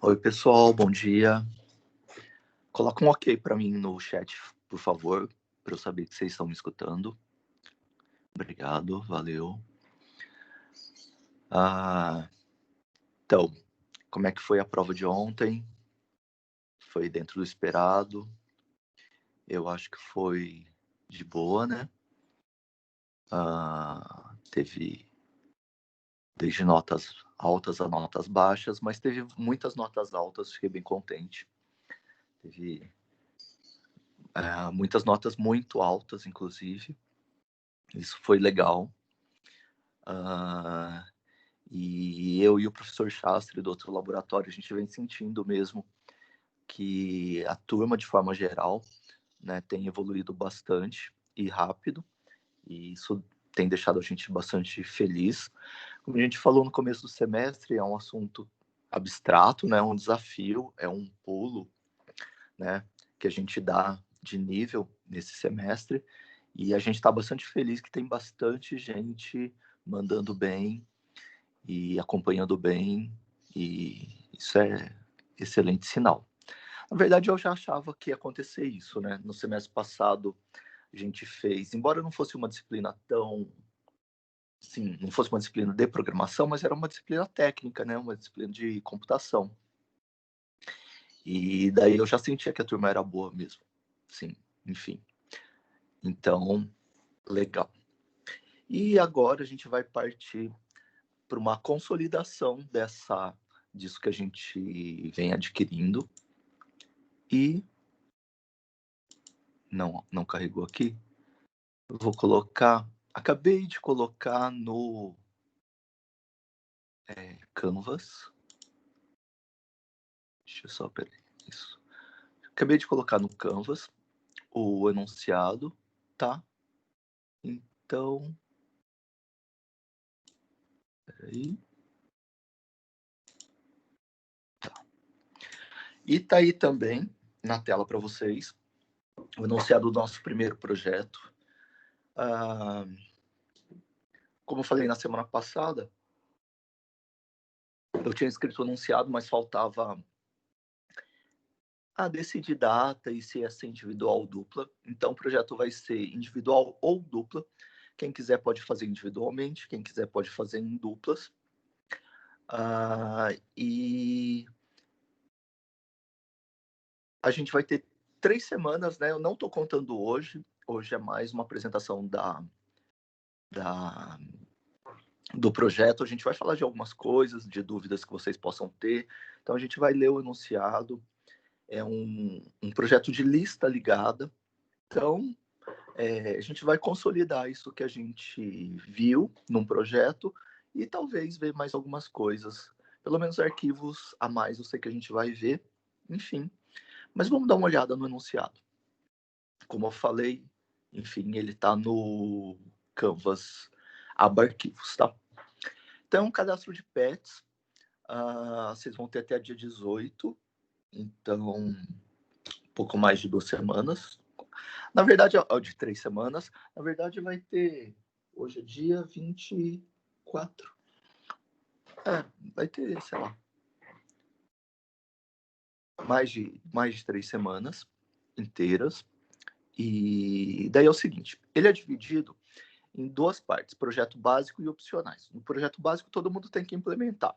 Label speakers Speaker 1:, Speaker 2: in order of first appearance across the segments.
Speaker 1: Oi, pessoal, bom dia. Coloca um ok para mim no chat, por favor, para eu saber que vocês estão me escutando. Obrigado, valeu. Então, como é que foi a prova de ontem? Foi dentro do esperado. Eu acho que foi de boa, né? Teve desde notas altas a notas baixas, mas teve muitas notas altas, fiquei bem contente. Teve muitas notas muito altas, inclusive. Isso foi legal. E eu e o professor Shastri do outro laboratório, a gente vem sentindo mesmo que a turma, de forma geral, né, tem evoluído bastante e rápido, e isso tem deixado a gente bastante feliz. Como a gente falou no começo do semestre, é um assunto abstrato, né, um desafio, é um pulo, né, que a gente dá de nível nesse semestre, e a gente está bastante feliz que tem bastante gente mandando bem e acompanhando bem, e isso é excelente sinal. Na verdade, eu já achava que ia acontecer isso, né? No semestre passado, a gente fez, embora não fosse uma disciplina tão, sim, não fosse uma disciplina de programação, mas era uma disciplina técnica, né? Uma disciplina de computação. E daí eu já sentia que a turma era boa mesmo. Sim, enfim. Então, legal. E agora a gente vai partir para uma consolidação disso que a gente vem adquirindo. E não carregou aqui. Eu vou colocar, acabei de colocar no Canvas. Deixa eu só, peraí, isso. Acabei de colocar no Canvas o enunciado, tá? Então, peraí. Tá. E tá aí também na tela para vocês o enunciado do nosso primeiro projeto. Como eu falei na semana passada, eu tinha escrito o enunciado, mas faltava decidir data e se ia ser individual ou dupla. Então, o projeto vai ser individual ou dupla. Quem quiser pode fazer individualmente, quem quiser pode fazer em duplas. E a gente vai ter 3 semanas, né? Eu não estou contando hoje. Hoje é mais uma apresentação do projeto. A gente vai falar de algumas coisas, de dúvidas que vocês possam ter. Então, a gente vai ler o enunciado. É um projeto de lista ligada. Então, a gente vai consolidar isso que a gente viu num projeto e talvez ver mais algumas coisas. Pelo menos arquivos a mais eu sei que a gente vai ver. Enfim. Mas vamos dar uma olhada no enunciado. Como eu falei, enfim, ele está no Canvas aba arquivos, tá? Então, cadastro de pets. Vocês vão ter até dia 18. Então, um pouco mais de 2 semanas. Na verdade, de 3 semanas. Na verdade, vai ter... Hoje é dia 24. Vai ter, sei lá, mais de 3 semanas inteiras. E daí é o seguinte, ele é dividido em 2 partes, projeto básico e opcionais. No projeto básico, todo mundo tem que implementar.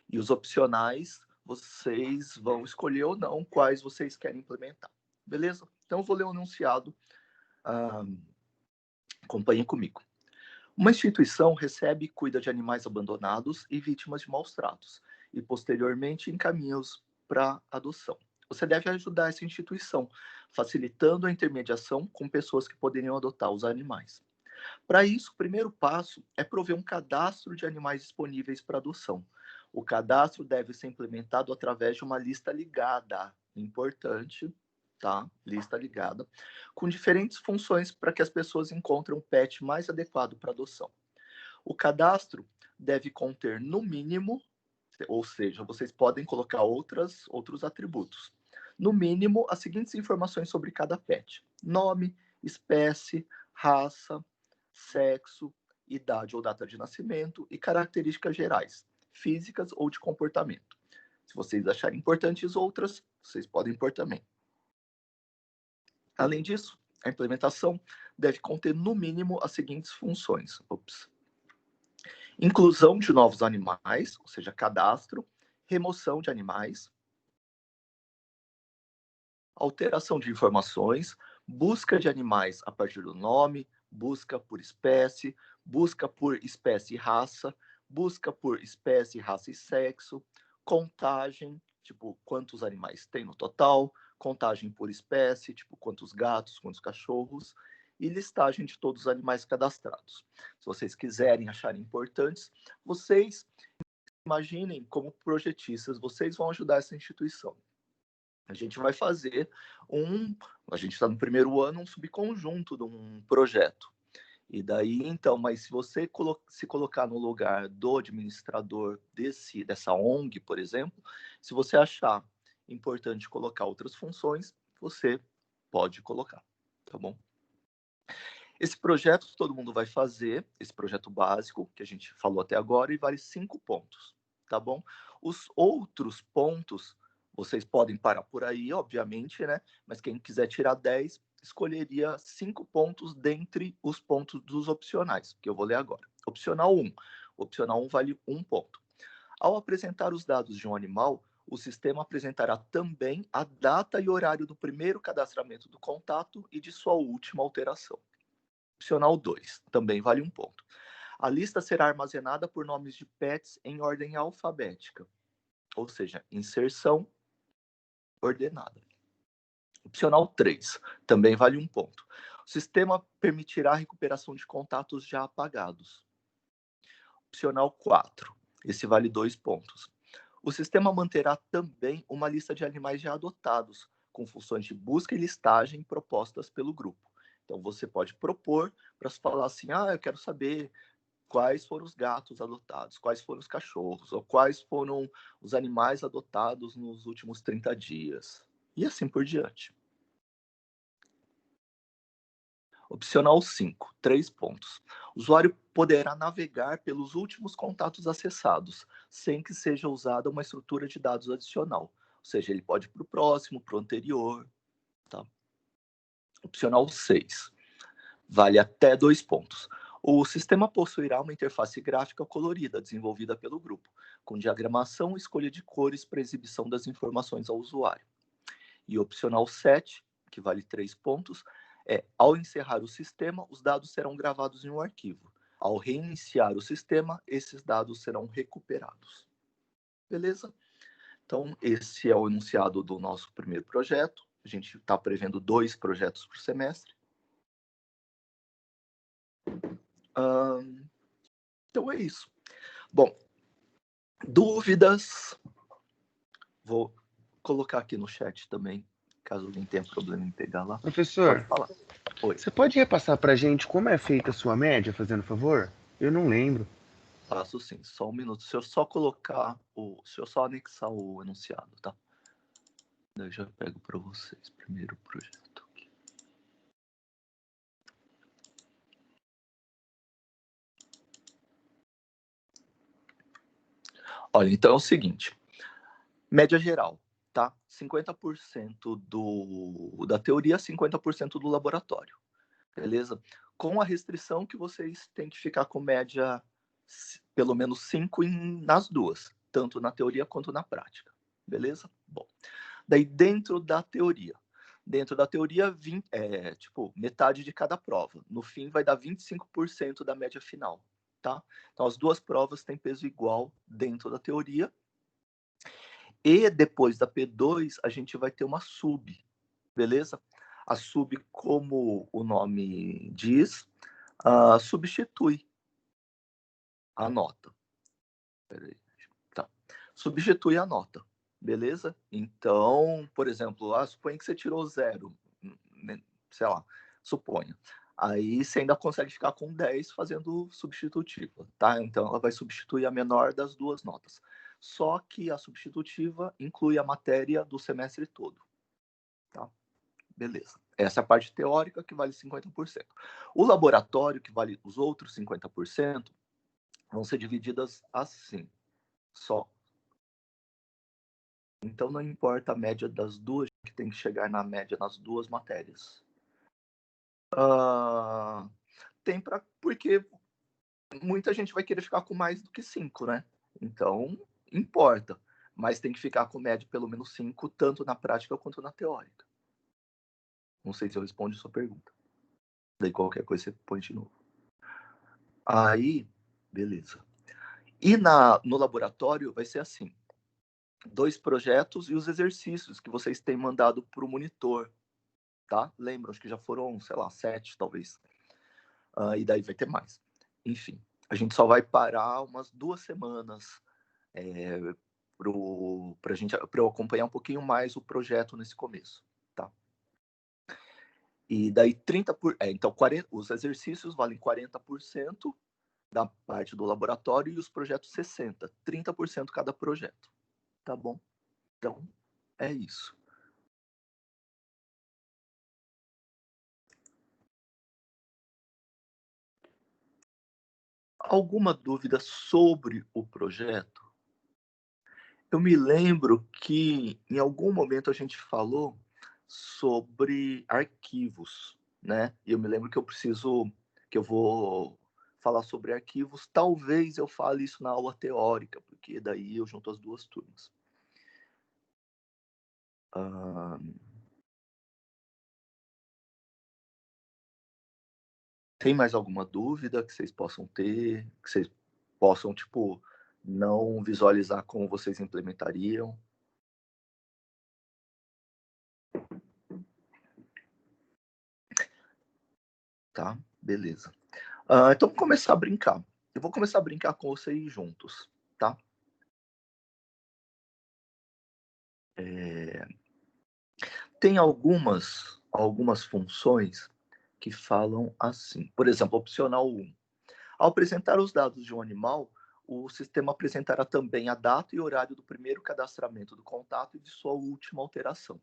Speaker 1: E os opcionais, vocês vão escolher ou não quais vocês querem implementar. Beleza? Então, eu vou ler o enunciado. Acompanhem comigo. Uma instituição recebe e cuida de animais abandonados e vítimas de maus tratos, e posteriormente encaminha-os para adoção. Você deve ajudar essa instituição, facilitando a intermediação com pessoas que poderiam adotar os animais. Para isso, o primeiro passo é prover um cadastro de animais disponíveis para adoção. O cadastro deve ser implementado através de uma lista ligada, importante, tá? Lista ligada, com diferentes funções para que as pessoas encontrem um pet mais adequado para adoção. O cadastro deve conter, no mínimo, ou seja, vocês podem colocar outros atributos. No mínimo, as seguintes informações sobre cada pet: nome, espécie, raça, sexo, idade ou data de nascimento e características gerais, físicas ou de comportamento. Se vocês acharem importantes outras, vocês podem pôr também. Além disso, a implementação deve conter, no mínimo, as seguintes funções. Inclusão de novos animais, ou seja, cadastro, remoção de animais, alteração de informações, busca de animais a partir do nome, busca por espécie e raça, busca por espécie, raça e sexo, contagem, tipo, quantos animais tem no total, contagem por espécie, tipo, quantos gatos, quantos cachorros, e listagem de todos os animais cadastrados. Se vocês quiserem acharem importantes, vocês imaginem como projetistas, vocês vão ajudar essa instituição. A gente vai fazer a gente está no primeiro ano, um subconjunto de um projeto. E daí, então, mas se você se colocar no lugar do administrador dessa ONG, por exemplo, se você achar importante colocar outras funções, você pode colocar, tá bom? Esse projeto que todo mundo vai fazer, esse projeto básico que a gente falou até agora, e vale 5 pontos, tá bom? Os outros pontos, vocês podem parar por aí, obviamente, né? Mas quem quiser tirar 10, escolheria 5 pontos dentre os pontos dos opcionais, que eu vou ler agora. Opcional 1. Opcional 1 vale 1 ponto. Ao apresentar os dados de um animal, o sistema apresentará também a data e horário do primeiro cadastramento do contato e de sua última alteração. Opcional 2, também vale 1 ponto. A lista será armazenada por nomes de pets em ordem alfabética, ou seja, inserção ordenada. Opcional 3, também vale 1 ponto. O sistema permitirá a recuperação de contatos já apagados. Opcional 4, esse vale 2 pontos. O sistema manterá também uma lista de animais já adotados, com funções de busca e listagem propostas pelo grupo. Então, você pode propor para falar assim, eu quero saber quais foram os gatos adotados, quais foram os cachorros, ou quais foram os animais adotados nos últimos 30 dias. E assim por diante. Opcional 5, 3 pontos. O usuário poderá navegar pelos últimos contatos acessados, sem que seja usada uma estrutura de dados adicional. Ou seja, ele pode ir para o próximo, para o anterior. Tá? Opcional 6, vale até 2 pontos. O sistema possuirá uma interface gráfica colorida, desenvolvida pelo grupo, com diagramação e escolha de cores para exibição das informações ao usuário. E opcional 7, que vale 3 pontos, ao encerrar o sistema, os dados serão gravados em um arquivo. Ao reiniciar o sistema, esses dados serão recuperados. Beleza? Então, esse é o enunciado do nosso primeiro projeto. A gente está prevendo 2 projetos por semestre. Então, é isso. Bom, dúvidas? Vou colocar aqui no chat também, caso alguém tenha problema em pegar lá.
Speaker 2: Professor,
Speaker 1: pode falar. Oi.
Speaker 2: Você pode repassar para a gente como é feita a sua média, fazendo favor? Eu não lembro.
Speaker 1: Faço sim, só um minuto. Se eu só colocar se eu só anexar o enunciado, tá? Eu já pego para vocês primeiro o projeto aqui. Olha, então é o seguinte. Média geral, tá? 50% da teoria, 50% do laboratório. Beleza? Com a restrição que vocês têm que ficar com média pelo menos 5 nas duas, tanto na teoria quanto na prática. Beleza? Bom. Daí, dentro da teoria, metade de cada prova. No fim, vai dar 25% da média final, tá? Então, as duas provas têm peso igual dentro da teoria. E depois da P2, a gente vai ter uma sub, beleza? A sub, como o nome diz, substitui a nota. Peraí. Tá. Substitui a nota, beleza? Então, por exemplo, suponha que você tirou 0, sei lá, suponha. Aí você ainda consegue ficar com 10 fazendo substitutiva, tá? Então, ela vai substituir a menor das duas notas. Só que a substitutiva inclui a matéria do semestre todo, tá? Beleza. Essa é a parte teórica, que vale 50%. O laboratório, que vale os outros 50%, vão ser divididas assim, só. Então não importa a média das duas, que tem que chegar na média nas duas matérias. Tem porque muita gente vai querer ficar com mais do que 5, né? Então, importa. Mas tem que ficar com média pelo menos 5, tanto na prática quanto na teórica. Não sei se eu respondo a sua pergunta. Daí qualquer coisa você põe de novo. Aí, beleza. E no laboratório vai ser assim: 2 projetos e os exercícios que vocês têm mandado para o monitor, tá? Lembram, acho que já foram, sei lá, 7 talvez. E daí vai ter mais. Enfim, a gente só vai parar umas 2 semanas para eu acompanhar um pouquinho mais o projeto nesse começo, tá? E daí então 40, os exercícios valem 40% da parte do laboratório e os projetos 60, 30% cada projeto, tá bom? Então, é isso. Alguma dúvida sobre o projeto? Eu me lembro que em algum momento a gente falou sobre arquivos, né? E eu me lembro que eu vou falar sobre arquivos. Talvez eu fale isso na aula teórica, porque daí eu junto as duas turmas. Tem mais alguma dúvida que vocês possam ter, que vocês possam, tipo, não visualizar como vocês implementariam? Tá, beleza. Então vamos começar a brincar. Eu vou começar a brincar com vocês juntos, tá? Tem algumas funções que falam assim. Por exemplo, opcional 1. Ao apresentar os dados de um animal, o sistema apresentará também a data e horário do primeiro cadastramento do contato e de sua última alteração.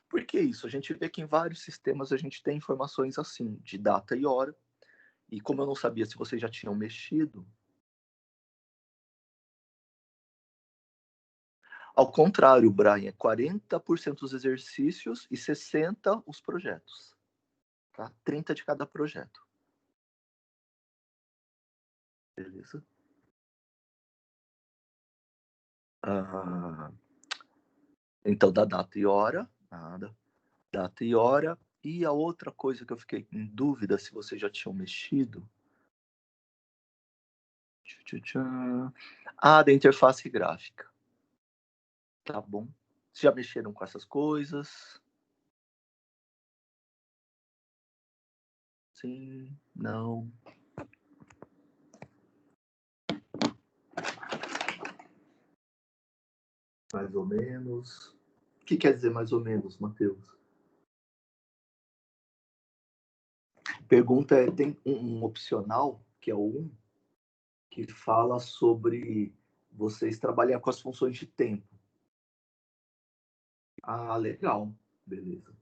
Speaker 1: Por que isso? A gente vê que em vários sistemas a gente tem informações assim, de data e hora. E como eu não sabia se vocês já tinham mexido, ao contrário, Brian, é 40% os exercícios e 60% os projetos. Tá? 30 de cada projeto. Beleza? Então, da data e hora, nada. Data e hora. E a outra coisa que eu fiquei em dúvida se vocês já tinham mexido. Da interface gráfica. Tá bom. Vocês já mexeram com essas coisas? Sim, não. Mais ou menos. O que quer dizer mais ou menos, Matheus? Pergunta é, tem um opcional, que é o 1, que fala sobre vocês trabalhar com as funções de tempo. Legal. Beleza.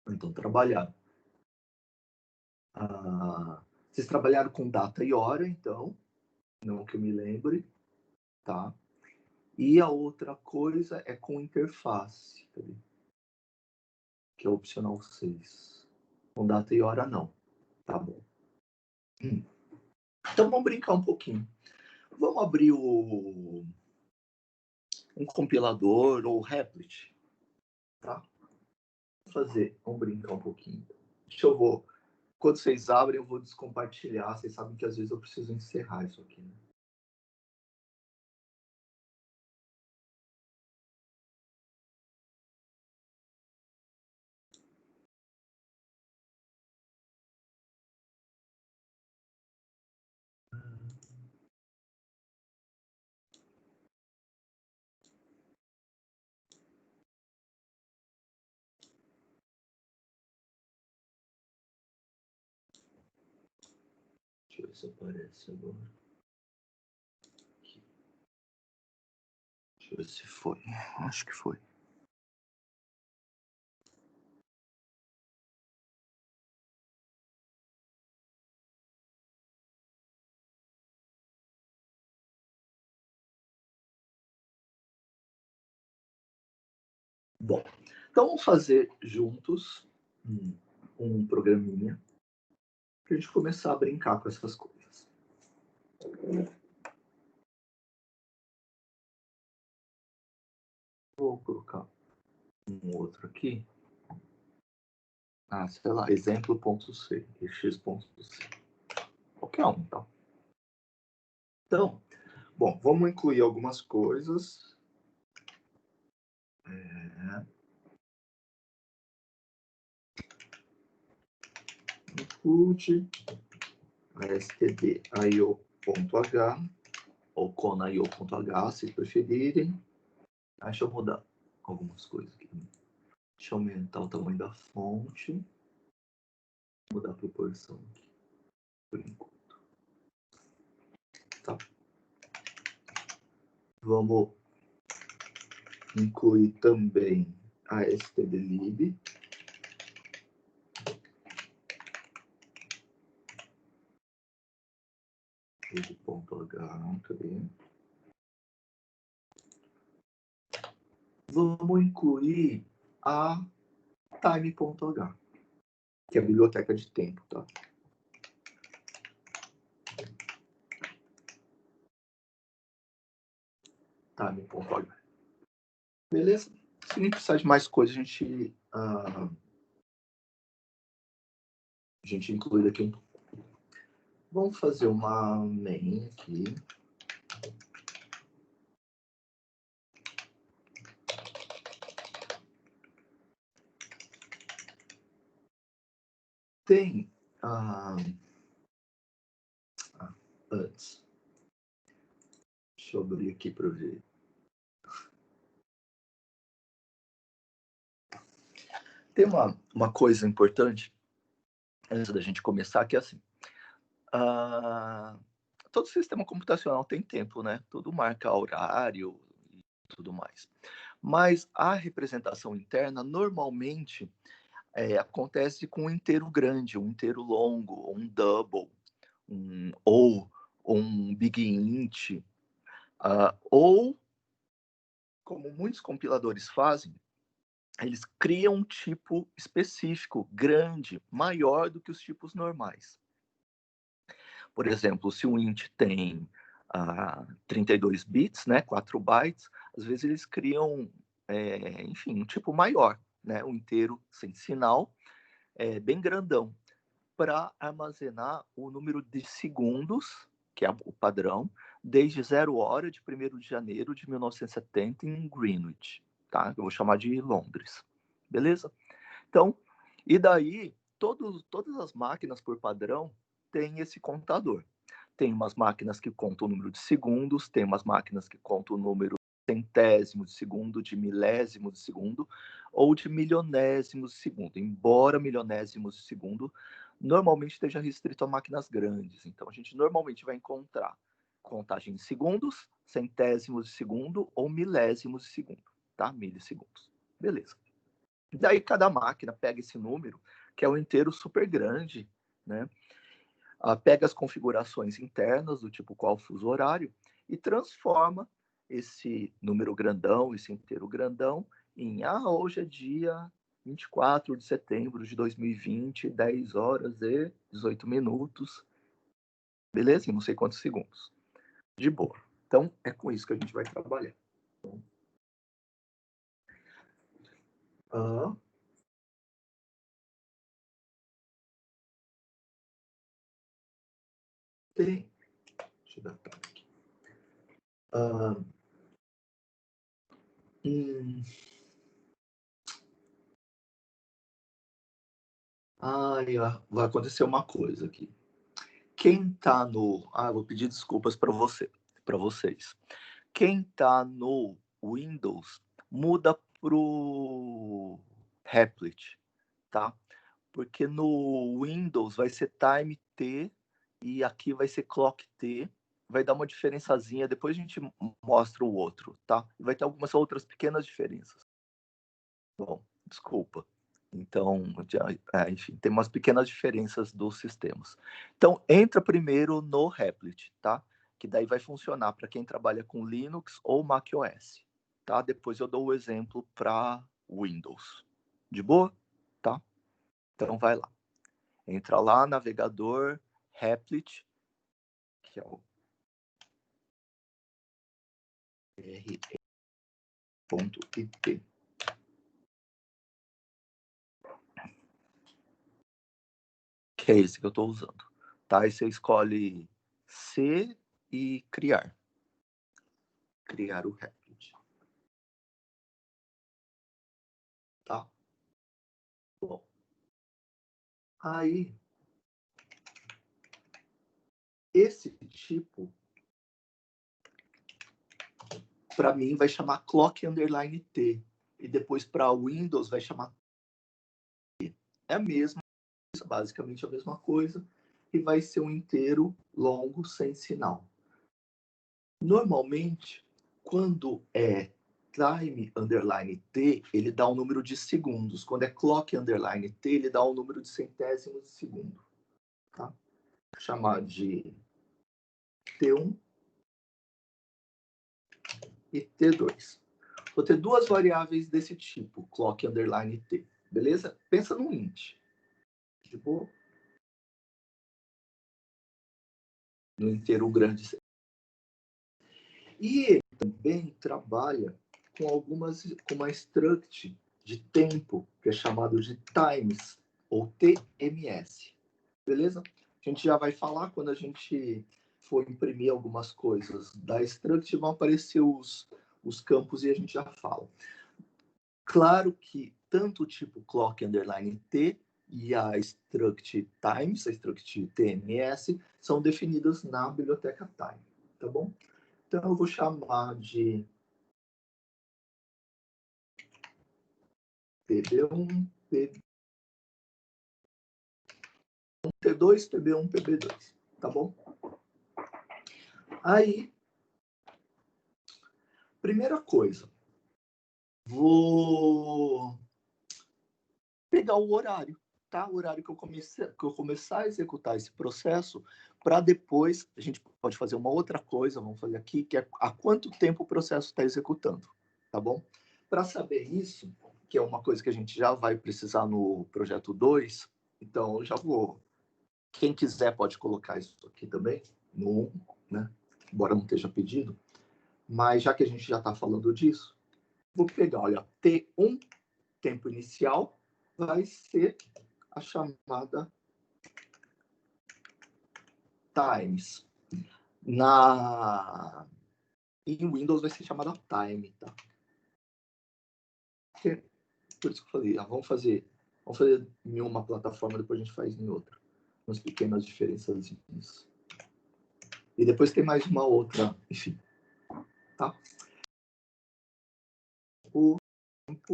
Speaker 1: Então, trabalhar. Vocês trabalharam com data e hora, então, não que eu me lembre, tá? E a outra coisa é com interface, que é o opcional 6. Com data e hora, não. Tá bom. Então, vamos brincar um pouquinho. Vamos abrir um compilador ou Replit, tá? Vamos brincar um pouquinho. Quando vocês abrem, eu vou descompartilhar. Vocês sabem que às vezes eu preciso encerrar isso aqui, né? Deixa eu ver se aparece agora. Deixa eu ver se foi. Acho que foi. Bom, então vamos fazer juntos um programinha para a gente começar a brincar com essas coisas. Vou colocar um outro aqui. Sei lá, exemplo.c, x.c. Qualquer um, então. Então, bom, vamos incluir algumas coisas. Include stdio.h ou conio.h, se preferirem. Deixa eu mudar algumas coisas aqui. Deixa eu aumentar o tamanho da fonte. Vou mudar a proporção aqui, por enquanto. Tá. Vamos incluir também a stdlib. Cadê? Vamos incluir a time.h, que é a biblioteca de tempo, tá? Time.h. Beleza? Se a gente precisar de mais coisas, a gente inclui daqui um pouco. Vamos fazer uma main aqui. Tem antes. Deixa eu abrir aqui para ver. Tem uma coisa importante antes da gente começar, que é assim. Todo sistema computacional tem tempo, né? Tudo marca horário e tudo mais. Mas a representação interna, normalmente, acontece com um inteiro grande, um inteiro longo, um double, ou um big int, ou, como muitos compiladores fazem, eles criam um tipo específico, grande, maior do que os tipos normais. Por exemplo, se um int tem 32 bits, né, 4 bytes, às vezes eles criam, enfim, um tipo maior, né, um inteiro sem sinal, bem grandão, para armazenar o número de segundos, que é o padrão, desde 0 hora de 1º de janeiro de 1970 em Greenwich, tá? Eu vou chamar de Londres, beleza? Então, e daí, todas as máquinas por padrão têm esse contador. Tem umas máquinas que contam o número de segundos, tem umas máquinas que contam o número de centésimos de segundo, de milésimos de segundo, ou de milionésimos de segundo, embora milionésimos de segundo normalmente esteja restrito a máquinas grandes. Então, a gente normalmente vai encontrar contagem em segundos, centésimos de segundo ou milésimos de segundo, tá? Milissegundos. Beleza. Daí, cada máquina pega esse número, que é um inteiro super grande, né? Pega as configurações internas, do tipo qual fuso horário, e transforma esse número grandão, esse inteiro grandão, em hoje é dia 24 de setembro de 2020, 10 horas e 18 minutos, beleza? Em não sei quantos segundos. De boa. Então, é com isso que a gente vai trabalhar. Deixa eu dar aqui. Vai acontecer uma coisa aqui. Quem tá no... vou pedir desculpas para vocês. Quem tá no Windows, muda pro Replit, tá? Porque no Windows vai ser time T e aqui vai ser clock T. Vai dar uma diferençazinha, depois a gente mostra o outro, tá? E vai ter algumas outras pequenas diferenças. Bom, desculpa. Então, enfim, tem umas pequenas diferenças dos sistemas. Então, entra primeiro no Replit, tá? Que daí vai funcionar para quem trabalha com Linux ou macOS, tá? Depois eu dou o exemplo para Windows. De boa? Tá? Então vai lá. Entra lá, navegador, Replit, que é o re.it. Que é esse que eu estou usando. Tá? Aí você escolhe C e criar. Criar o Replit. Tá? Bom. Aí, esse tipo, para mim, vai chamar clock underline T. E depois para Windows vai chamar T. É a mesma coisa, basicamente a mesma coisa. E vai ser um inteiro longo sem sinal. Normalmente, quando é time underline T, ele dá um número de segundos. Quando é clock underline T, ele dá um número de centésimos de segundo. Tá? Vou chamar de T1 e T2. Vou ter duas variáveis desse tipo, clock underline T. Beleza? Pensa num int. Tipo, no inteiro grande. E ele também trabalha com uma struct de tempo, que é chamado de times, ou TMS. Beleza? A gente já vai falar quando a gente for imprimir algumas coisas da struct, vão aparecer os campos e a gente já fala. Claro que tanto o tipo clock underline T e a struct times, a struct TMS, são definidas na biblioteca time, tá bom? Então eu vou chamar de PB1, T2, PB1, PB2, tá bom? Aí, primeira coisa, vou pegar o horário, tá? O horário que eu começar a executar esse processo, para depois a gente pode fazer uma outra coisa, vamos fazer aqui, que é há quanto tempo o processo está executando, tá bom? Para saber isso, que é uma coisa que a gente já vai precisar no projeto 2, então eu já vou. Quem quiser pode colocar isso aqui também, no 1, né? Embora não esteja pedido, mas já que a gente já está falando disso, vou pegar, olha, T1, tempo inicial, vai ser a chamada times. Em Windows vai ser chamada time, tá? Por isso que eu falei, vamos fazer em uma plataforma, depois a gente faz em outra. Umas pequenas diferenças. E depois tem mais uma outra, enfim. Tá? O tempo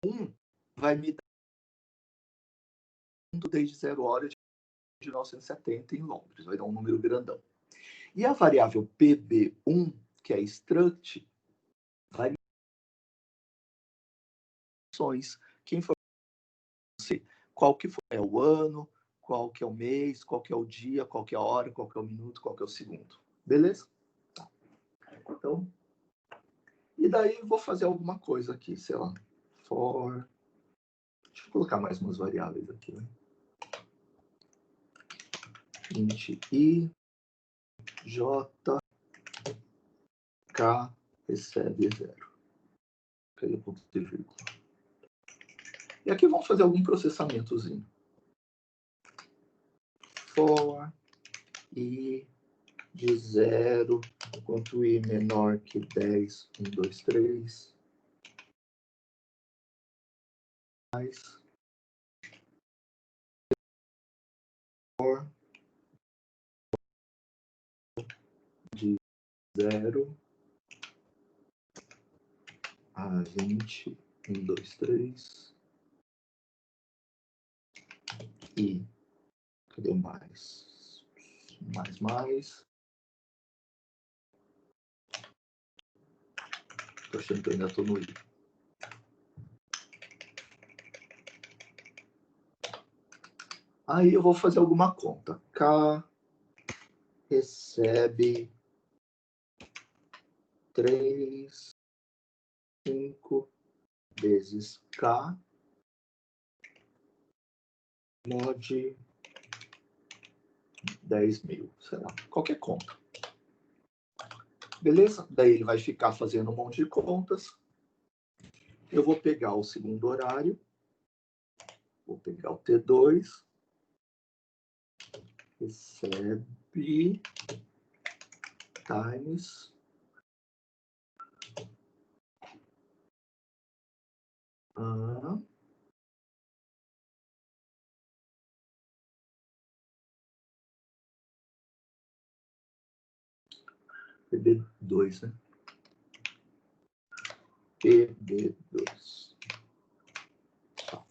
Speaker 1: 1 vai me dar desde 0 horas de 1970 em Londres. Vai dar um número grandão. E a variável PB1, que é struct, vai me dar que informação qual que é o ano, qual que é o mês, qual que é o dia, qual que é a hora, qual que é o minuto, qual que é o segundo. Beleza? Tá. Então, e daí eu vou fazer alguma coisa aqui, sei lá, for... Deixa eu colocar mais umas variáveis aqui, né? Int I, J, K, recebe 0. Cadê o ponto de vírgula? E aqui vamos fazer algum processamentozinho. For I de 0, enquanto I menor que 10, 1, 2, 3. Mais. For de 0 a 20, 1, 2, 3. E cadê o mais? Mais. Tô achando que eu ainda tô no I. Aí eu vou fazer alguma conta. K recebe 3, 5 vezes K mod 10.000, sei lá, qualquer conta. Beleza? Daí ele vai ficar fazendo um monte de contas. Eu vou pegar o segundo horário, vou pegar o T2, recebe times PB2, né? PB2. Tá.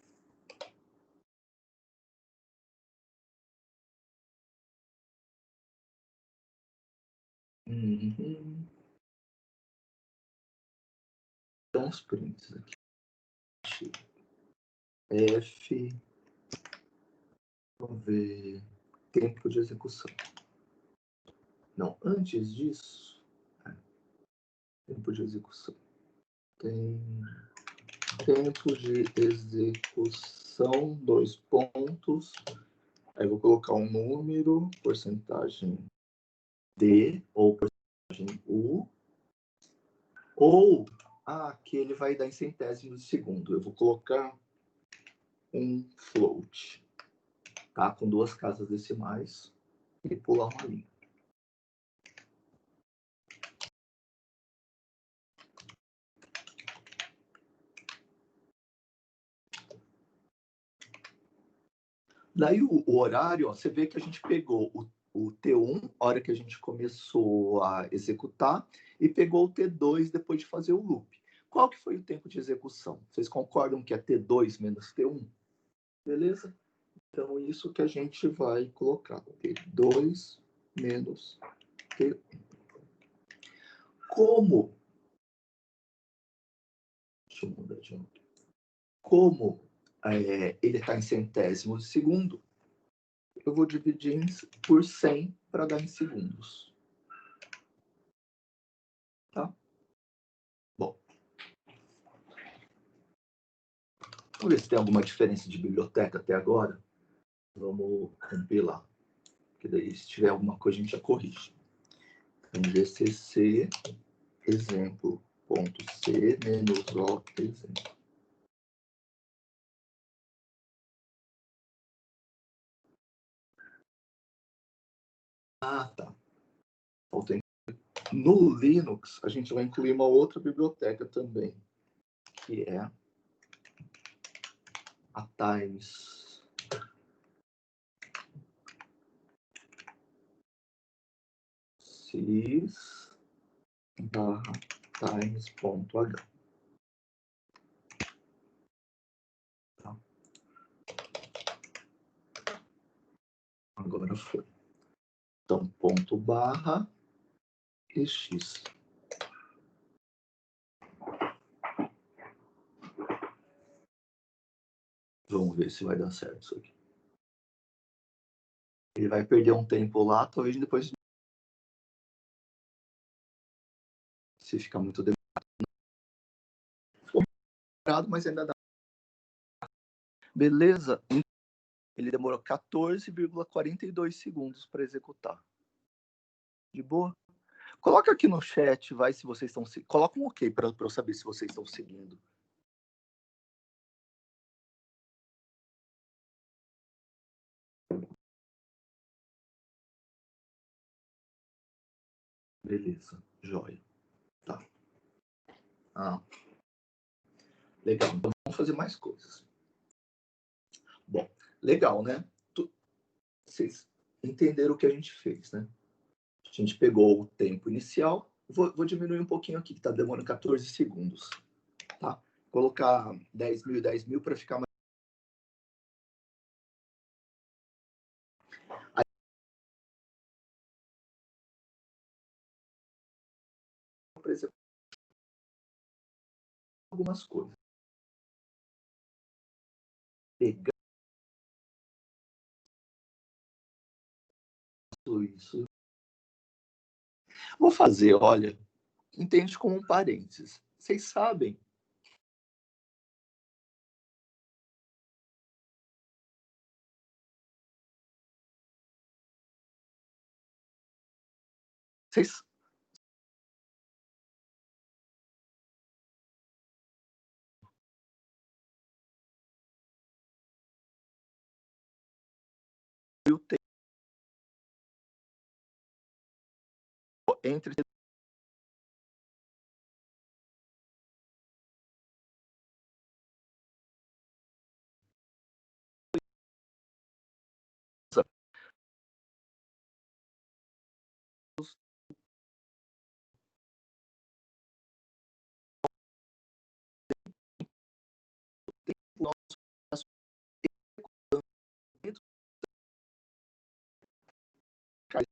Speaker 1: Então, os prints aqui. F. Vamos ver. Tempo de execução. Não, antes disso. Tempo de execução. Tem tempo de execução, 2 pontos. Aí eu vou colocar um número, porcentagem D, ou porcentagem U. Ou, aqui ele vai dar em centésimos de segundo. Eu vou colocar um float, tá? Com 2 casas decimais e pular uma linha. Daí o horário, ó, você vê que a gente pegou o T1, a hora que a gente começou a executar, e pegou o T2 depois de fazer o loop. Qual que foi o tempo de execução? Vocês concordam que é T2 menos T1? Beleza? Então, isso que a gente vai colocar. T2 menos T1. Como? Deixa eu mudar de novo. Como ele está em centésimos de segundo, eu vou dividir por 100 para dar em segundos. Tá? Bom. Vamos ver se tem alguma diferença de biblioteca até agora. Vamos compilar. Porque daí, se tiver alguma coisa, a gente já corrige. Então, gcc exemplo.c menos o exemplo. Ah, tá. No Linux, a gente vai incluir uma outra biblioteca também, que é a Times. Sys barra times.h. Tá. Agora foi. Então, ponto barra e x. Vamos ver se vai dar certo isso aqui. Ele vai perder um tempo lá, talvez depois, se ficar muito demorado, mas ainda dá. Beleza? Ele demorou 14,42 segundos para executar. De boa? Coloca aqui no chat, vai, se vocês estão... Coloca um ok para eu saber se vocês estão seguindo. Beleza, joia. Tá. Legal, então vamos fazer mais coisas. Bom, legal, né? Vocês entenderam o que a gente fez, né? A gente pegou o tempo inicial. Vou diminuir um pouquinho aqui, que está demorando 14 segundos. Tá? Colocar 10.000 para ficar mais... algumas coisas. Pegar isso. Vou fazer, olha, entende como um parênteses. Vocês sabem vocês o tempo entre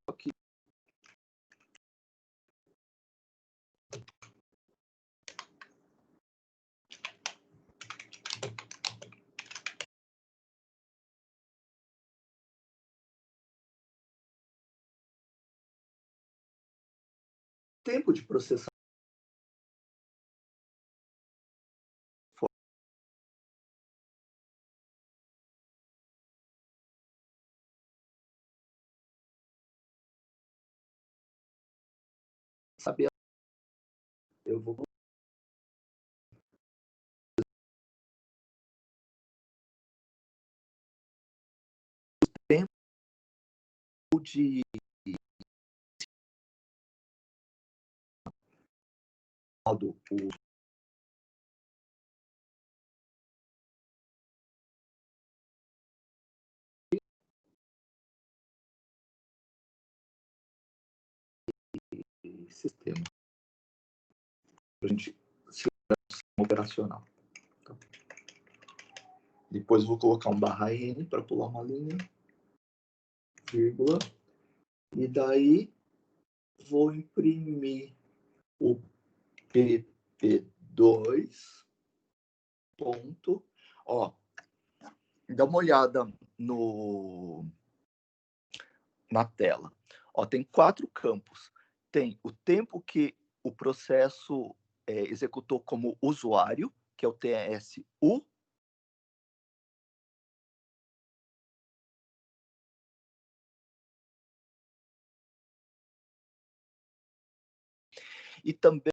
Speaker 1: aqui. Tempo de processamento saber eu vou tempo de modo o sistema. A gente operacional. Tá? Depois vou colocar um /n para pular uma linha, vírgula, e daí vou imprimir o pp2 ponto. Ó, dá uma olhada na tela. Ó, tem 4 campos. Tem o tempo que o processo executou como usuário, que é o TSU. E também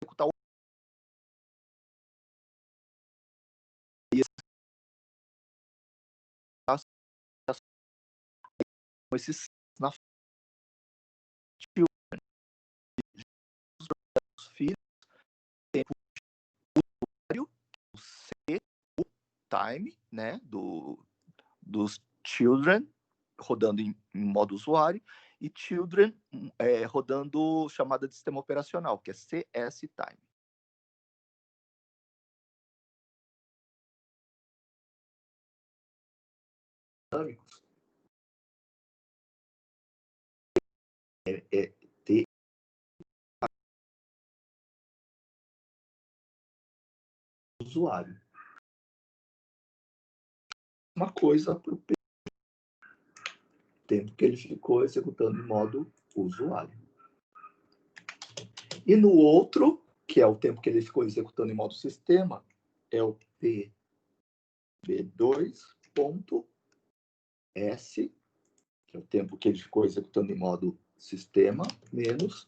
Speaker 1: executar esses na filhos, tempo usuário, o C, o time, né, dos children, rodando em modo usuário, e children rodando chamada de sistema operacional, que é CS time. Ter usuário. Uma coisa para o tempo que ele ficou executando em modo usuário. E no outro, que é o tempo que ele ficou executando em modo sistema, é o pb2.s, que é o tempo que ele ficou executando em modo sistema, menos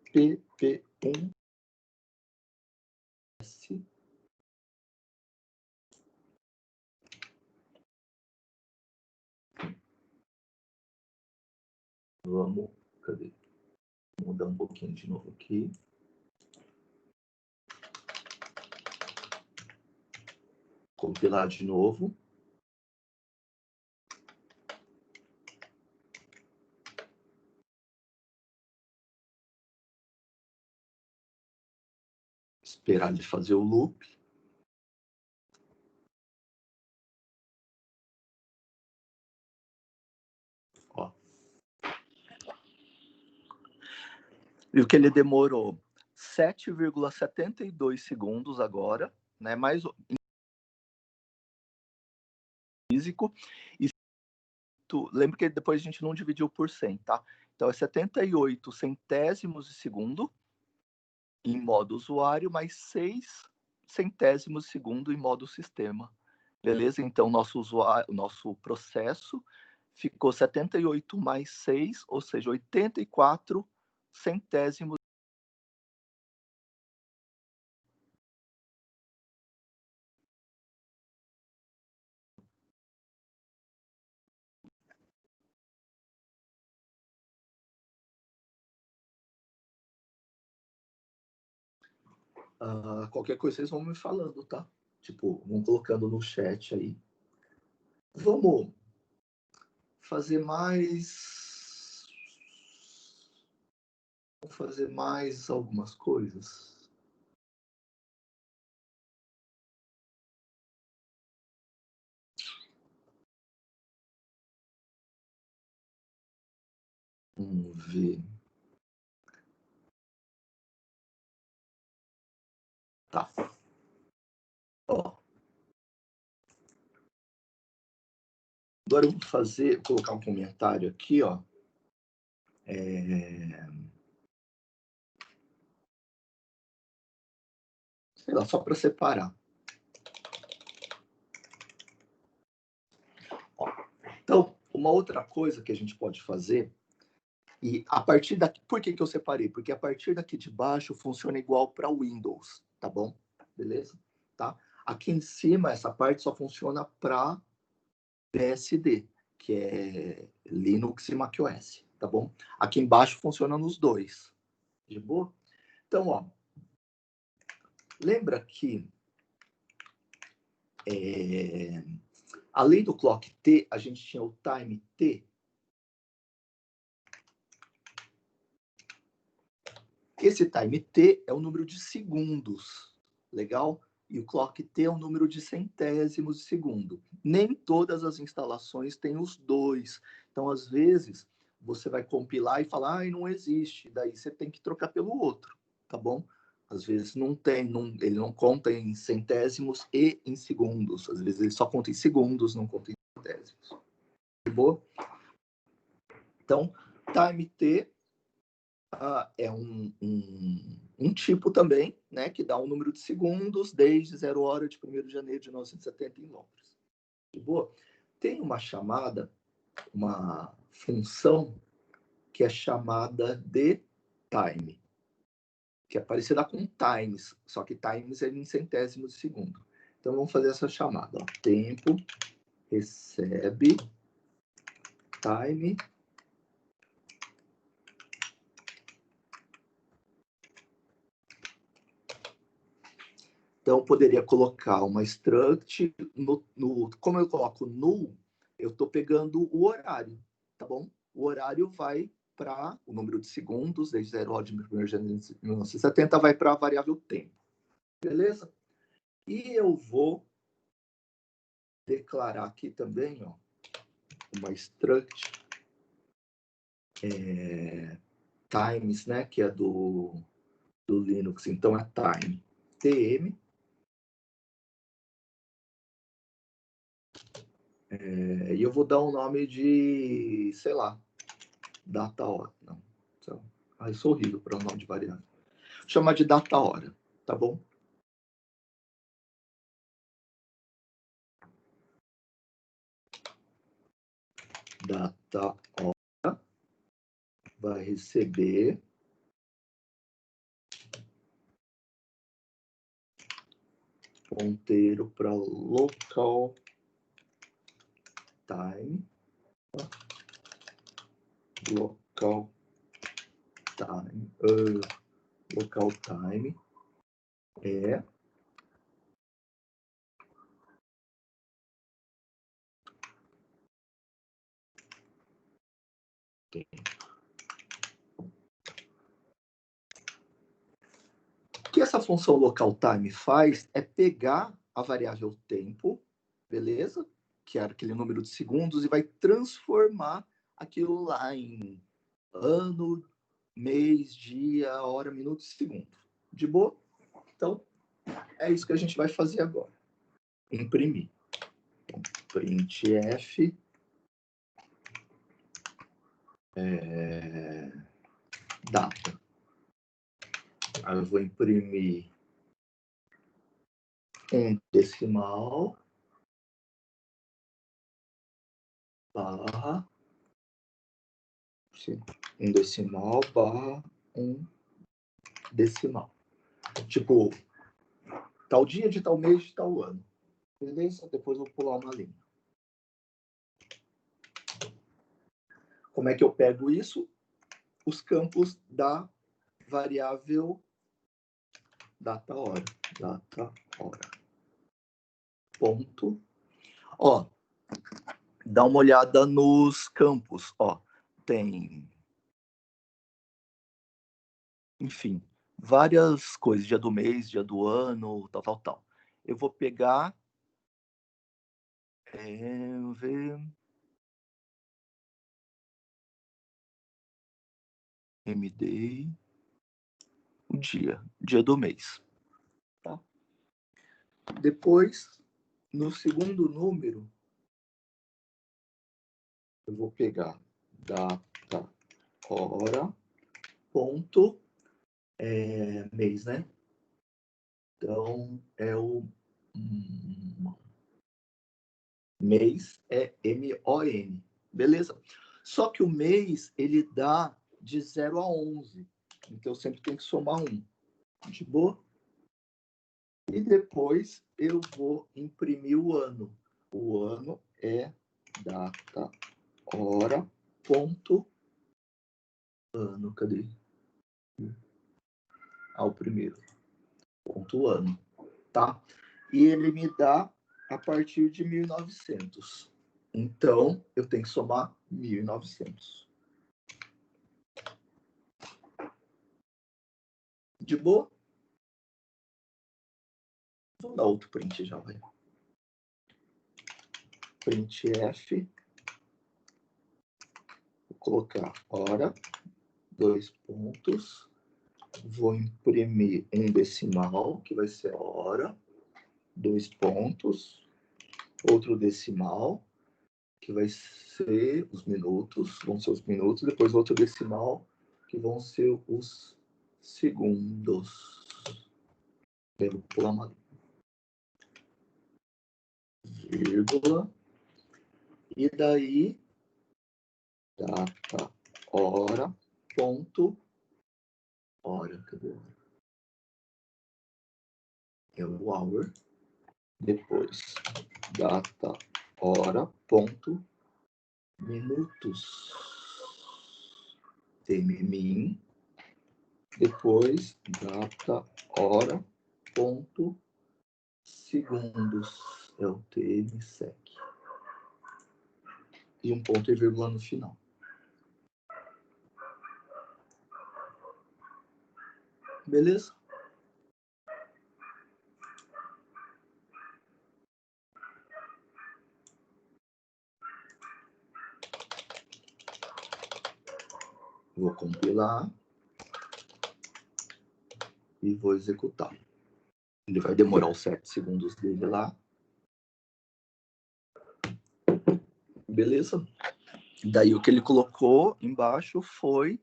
Speaker 1: pp1s. Vamos, cadê? Vou mudar um pouquinho de novo aqui. Compilar de novo. Esperar ele fazer o loop. Ó. Viu que ele demorou 7,72 segundos agora, né? Mais físico. E lembra que depois a gente não dividiu por 100, tá? Então é 78 centésimos de segundo em modo usuário, mais 6 centésimos de segundo em modo sistema. Beleza? Então nosso processo ficou 78 mais 6, ou seja, 84 centésimos. Qualquer coisa vocês vão me falando, tá? Tipo, vão colocando no chat aí. Vamos fazer mais. Vamos fazer mais algumas coisas. Vamos ver. Tá. Ó. Agora eu vou colocar um comentário aqui, ó. Sei lá, só para separar. Ó. Então, uma outra coisa que a gente pode fazer, e a partir daqui, por que eu separei? Porque a partir daqui de baixo funciona igual para Windows, tá bom? Beleza? Tá? Aqui em cima, essa parte só funciona para PSD, que é Linux e macOS, tá bom? Aqui embaixo funciona nos dois. De boa? Então, ó, lembra que além do clock T, a gente tinha o time T. Esse time T é o número de segundos, legal? E o clock T é o número de centésimos de segundo. Nem todas as instalações têm os dois. Então, às vezes, você vai compilar e falar, não existe. Daí você tem que trocar pelo outro, tá bom? Às vezes não tem, ele não conta em centésimos e em segundos. Às vezes ele só conta em segundos, não conta em centésimos. De boa? Então, time T é um tipo também, né, que dá um número de segundos desde 0 hora de 1º de janeiro de 1970 em Londres. De boa? Tem uma chamada, uma função que é chamada de time, que é parecida com times, só que times é em centésimos de segundo. Então vamos fazer essa chamada. Ó. Tempo recebe time Então, eu poderia colocar uma struct como eu coloco null, eu estou pegando o horário, tá bom? O horário vai para o número de segundos, desde 0 hora de 1º de janeiro de 1970, vai para a variável tempo. Beleza? E eu vou declarar aqui também, ó, uma struct times, né, que é do Linux, então é time tm. E eu vou dar um nome de, sei lá, data hora. Não. Então, eu sou horrível para o nome de variável. Vou chamar de data hora, tá bom? Data hora vai receber ponteiro para local time. Local time. Local time é o que essa função local time faz é pegar a variável tempo, beleza? Que era aquele número de segundos, e vai transformar aquilo lá em ano, mês, dia, hora, minuto e segundo. De boa? Então, É isso que a gente vai fazer agora. Imprimir. Então, printf data. Aí eu vou imprimir um decimal barra um decimal barra um decimal. Tipo, tal dia de tal mês de tal ano. Beleza? Depois eu vou pular uma linha. Como é que eu pego isso? Os campos da variável data hora. Data hora. Ponto. Ó, dá uma olhada nos campos. Ó, tem, enfim, várias coisas. Dia do mês, dia do ano, tal, tal, tal. Eu vou pegar... ver... MD... o dia do mês. Tá? Depois, no segundo número, eu vou pegar data, hora, ponto, mês, né? Então, é o mês, é M-O-N. Beleza? Só que o mês, ele dá de 0 a 11. Então, eu sempre tenho que somar 1. De boa? E depois, eu vou imprimir o ano. O ano é data, hora, ponto, ano. Cadê? O primeiro. Ponto, ano. Tá? E ele me dá a partir de 1900. Então, eu tenho que somar 1900. De boa? Vou dar outro print já, vai. Printf. Vou colocar hora, 2 pontos. Vou imprimir um decimal, que vai ser hora, 2 pontos. Outro decimal, que vai ser os minutos, vão ser os minutos. Depois outro decimal, que vão ser os segundos. Eu vou pular uma vírgula. E daí, data, hora, ponto, hora. Cadê? É o hour. Depois, data, hora, ponto, minutos. Tmin. Depois, data, hora, ponto, segundos. É o tmsec. E um ponto e vírgula no final. Beleza? Vou compilar e vou executar. Ele vai demorar os 7 segundos dele lá. Beleza? Daí o que ele colocou embaixo foi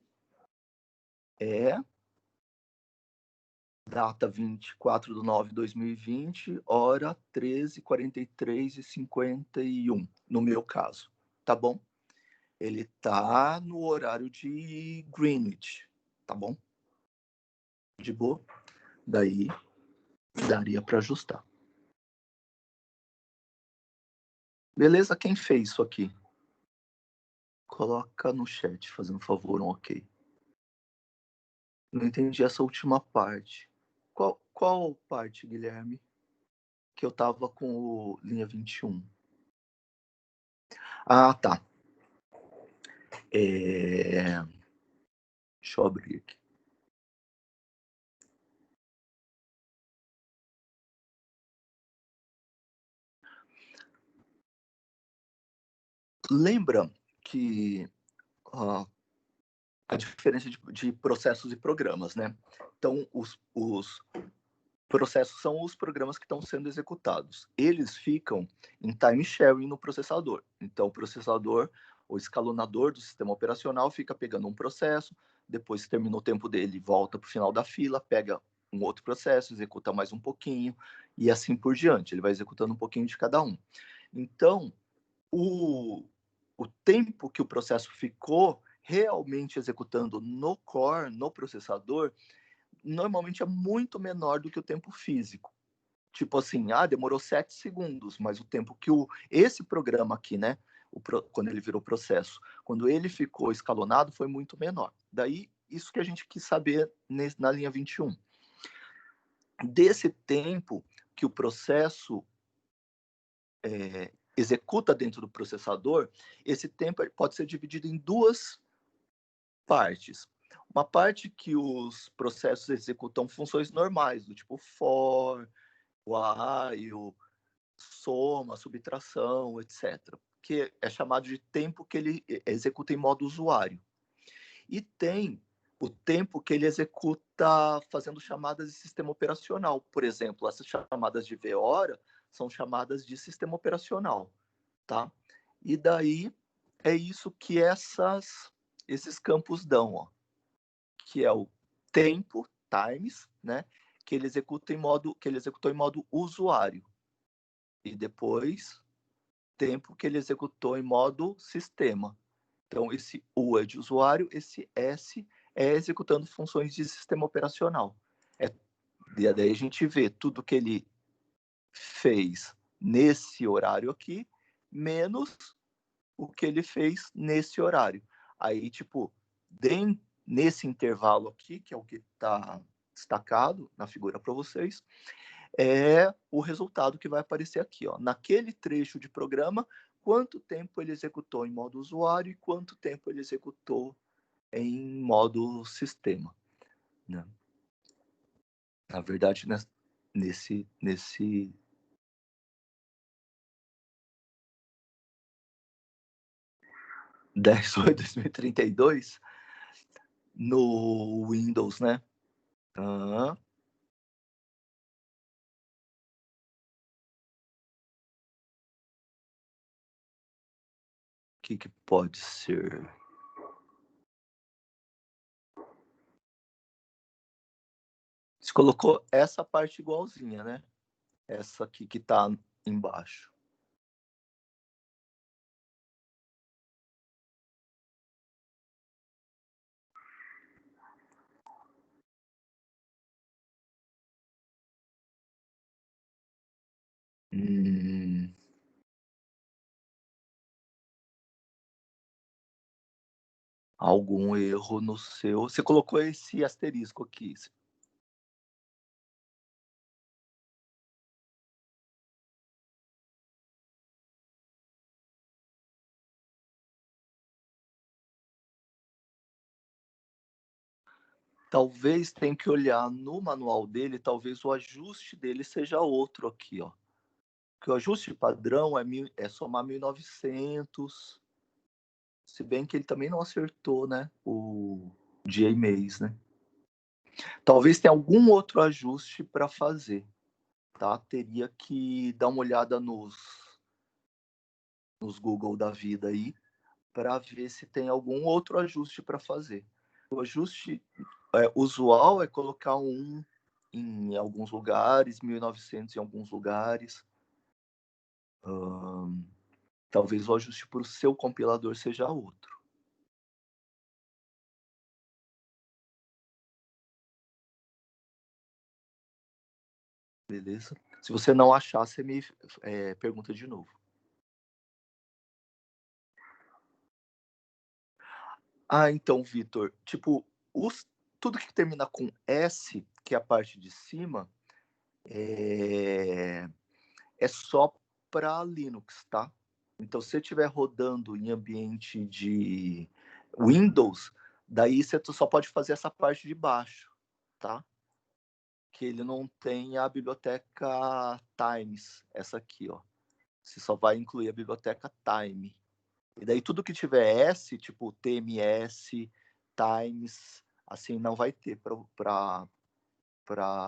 Speaker 1: data 24/9/2020, hora 13h43:51, no meu caso. Tá bom? Ele tá no horário de Greenwich. Tá bom? De boa? Daí daria para ajustar. Beleza? Quem fez isso aqui? Coloca no chat, fazendo um favor, um ok. Não entendi essa última parte. Qual parte, Guilherme? Que eu tava com o linha 21. Ah, tá. Deixa eu abrir aqui. Lembra que a diferença de processos e programas, né? Então, Processos são os programas que estão sendo executados. Eles ficam em time sharing no processador. Então, o processador, o escalonador do sistema operacional, fica pegando um processo, depois que terminou o tempo dele, volta para o final da fila, pega um outro processo, executa mais um pouquinho, e assim por diante. Ele vai executando um pouquinho de cada um. Então, o tempo que o processo ficou realmente executando no core, no processador, normalmente é muito menor do que o tempo físico. Tipo assim, demorou 7 segundos, mas o tempo que esse programa aqui, né, quando ele virou processo, quando ele ficou escalonado, foi muito menor. Daí, isso que a gente quis saber na linha 21. Desse tempo que o processo executa dentro do processador, esse tempo pode ser dividido em duas partes. Uma parte que os processos executam funções normais, do tipo for, while, soma, subtração, etc., que é chamado de tempo que ele executa em modo usuário. E tem o tempo que ele executa fazendo chamadas de sistema operacional. Por exemplo, essas chamadas de V-hora são chamadas de sistema operacional, tá? E daí é isso que esses campos dão, ó, que é o tempo, times, né, que ele executou em modo usuário. E depois, tempo que ele executou em modo sistema. Então, esse U é de usuário, esse S é executando funções de sistema operacional. E daí a gente vê tudo que ele fez nesse horário aqui, menos o que ele fez nesse horário. Aí, tipo, nesse intervalo aqui, que é o que está destacado na figura para vocês, é o resultado que vai aparecer aqui, ó. Naquele trecho de programa, quanto tempo ele executou em modo usuário e quanto tempo ele executou em modo sistema, né? Na verdade, nesse 10/8/2032, no Windows, né? O que pode ser? Você colocou essa parte igualzinha, né? Essa aqui que está embaixo. Algum erro no seu... Você colocou esse asterisco aqui. Talvez tenha que olhar no manual dele, talvez o ajuste dele seja outro aqui, ó. Porque o ajuste padrão é somar 1900, se bem que ele também não acertou, né, o dia e mês, né? Talvez tenha algum outro ajuste para fazer, tá? Teria que dar uma olhada nos Google da vida aí, para ver se tem algum outro ajuste para fazer. O ajuste usual é colocar em alguns lugares, 1900 em alguns lugares. Talvez o ajuste para o seu compilador seja outro. Beleza? Se você não achar, você me pergunta de novo. Então, Vitor, tipo, tudo que termina com S, que é a parte de cima, é só para Linux, tá? Então, se você estiver rodando em ambiente de Windows, daí você só pode fazer essa parte de baixo, tá? Que ele não tem a biblioteca Times, essa aqui, ó. Você só vai incluir a biblioteca Time. E daí tudo que tiver S, tipo TMS, Times, assim, não vai ter para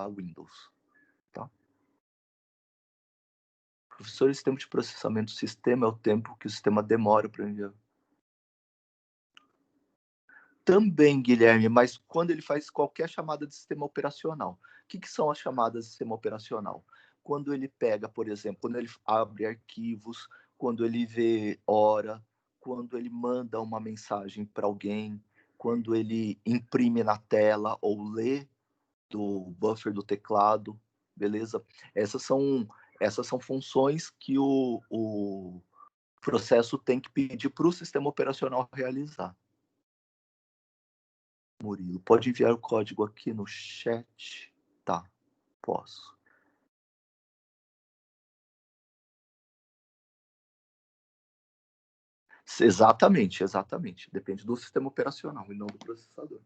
Speaker 1: Windows. Professor, esse tempo de processamento do sistema é o tempo que o sistema demora para enviar. Também, Guilherme, mas quando ele faz qualquer chamada de sistema operacional. O que são as chamadas de sistema operacional? Quando ele pega, por exemplo, quando ele abre arquivos, quando ele vê hora, quando ele manda uma mensagem para alguém, quando ele imprime na tela ou lê do buffer do teclado, beleza? Essas são funções que o processo tem que pedir para o sistema operacional realizar. Murilo, pode enviar o código aqui no chat? Tá, posso. Exatamente, exatamente. Depende do sistema operacional e não do processador.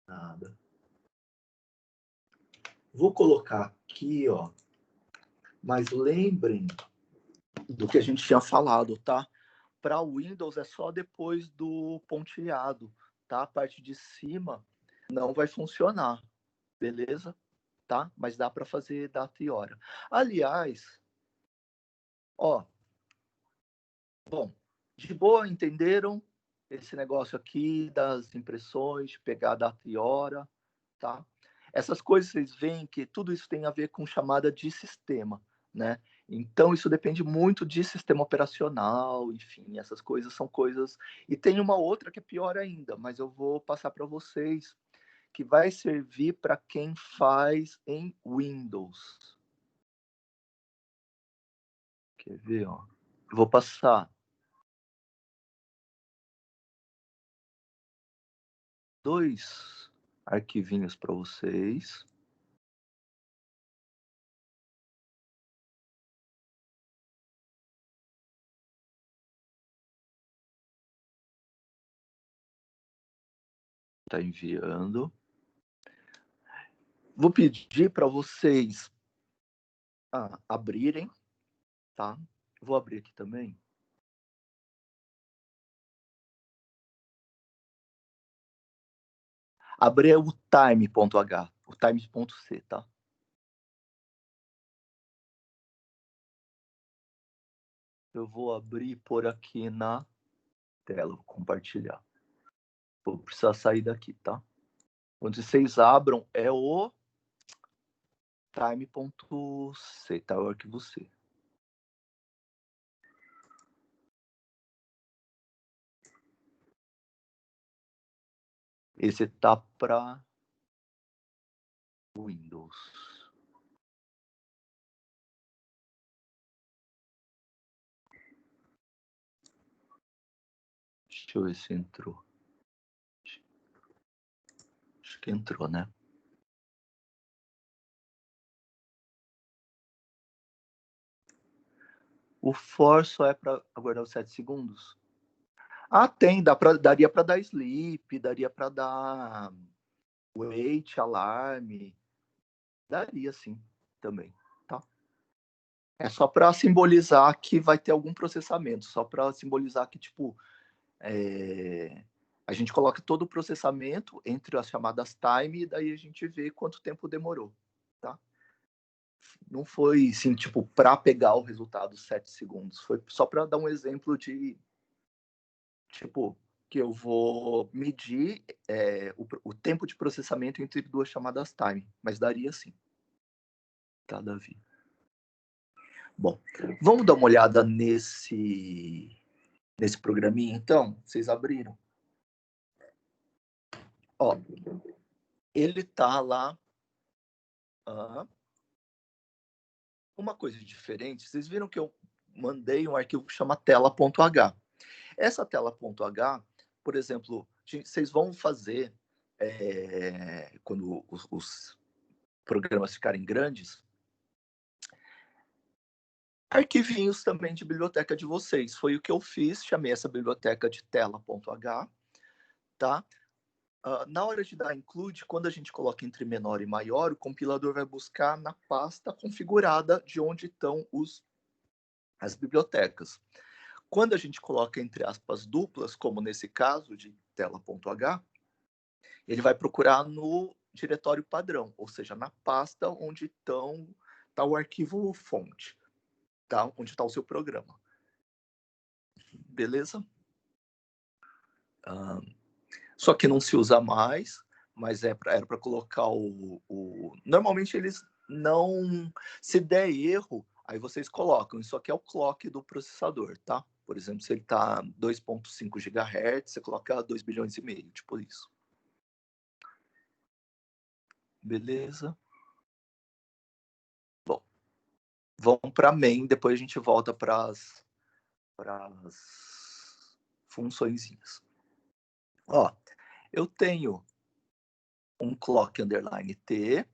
Speaker 1: Nada. Vou colocar aqui, ó. Mas lembrem do que a gente tinha falado, tá? Para o Windows é só depois do pontilhado, tá? A parte de cima não vai funcionar, beleza? Tá? Mas dá para fazer data e hora. Aliás, ó, bom, de boa, entenderam esse negócio aqui das impressões, de pegar data e hora, tá? Essas coisas vocês veem que tudo isso tem a ver com chamada de sistema, né? Então isso depende muito de sistema operacional, enfim, essas coisas são coisas. E tem uma outra que é pior ainda, mas eu vou passar para vocês, que vai servir para quem faz em Windows. Quer ver, ó? Eu vou passar 2 arquivinhos para vocês. Tá enviando. Vou pedir para vocês abrirem, tá? Vou abrir aqui também. Abrir o time.h, o time.c, tá? Eu vou abrir por aqui na tela, vou compartilhar. Vou precisar sair daqui, tá? Quando vocês abram, é o time.c, tá? O arquivo C. Esse tá para Windows. Deixa eu ver se entrou. Acho que entrou, né? O for só é para aguardar os 7 segundos? Ah, tem. Daria para dar sleep, daria para dar wait, alarme. Daria sim, também, tá? É só para simbolizar que vai ter algum processamento, só para simbolizar que, tipo, a gente coloca todo o processamento entre as chamadas time e daí a gente vê quanto tempo demorou, tá? Não foi, assim, tipo, para pegar o resultado 7 segundos. Foi só para dar um exemplo de, tipo, que eu vou medir o tempo de processamento entre 2 chamadas time, mas daria sim. Tá, Davi? Bom, vamos dar uma olhada nesse programinha, então? Vocês abriram? Ó, ele tá lá. Uma coisa diferente, vocês viram que eu mandei um arquivo que chama tela.h. Essa tela.h, por exemplo, vocês vão fazer, quando os programas ficarem grandes, arquivinhos também de biblioteca de vocês. Foi o que eu fiz, chamei essa biblioteca de tela.h, tá? Na hora de dar include, quando a gente coloca entre menor e maior, o compilador vai buscar na pasta configurada de onde estão as bibliotecas. Quando a gente coloca entre aspas duplas, como nesse caso de tela.h, ele vai procurar no diretório padrão, ou seja, na pasta onde está o arquivo fonte, tá? Onde está o seu programa. Beleza? Só que não se usa mais, mas era para colocar Normalmente eles não... Se der erro, aí vocês colocam. Isso aqui é o clock do processador, tá? Por exemplo, se ele está 2.5 GHz, você coloca 2 bilhões e meio, tipo isso. Beleza? Bom, vamos para main, depois a gente volta para as funçõezinhas. Ó, eu tenho um clock underline T,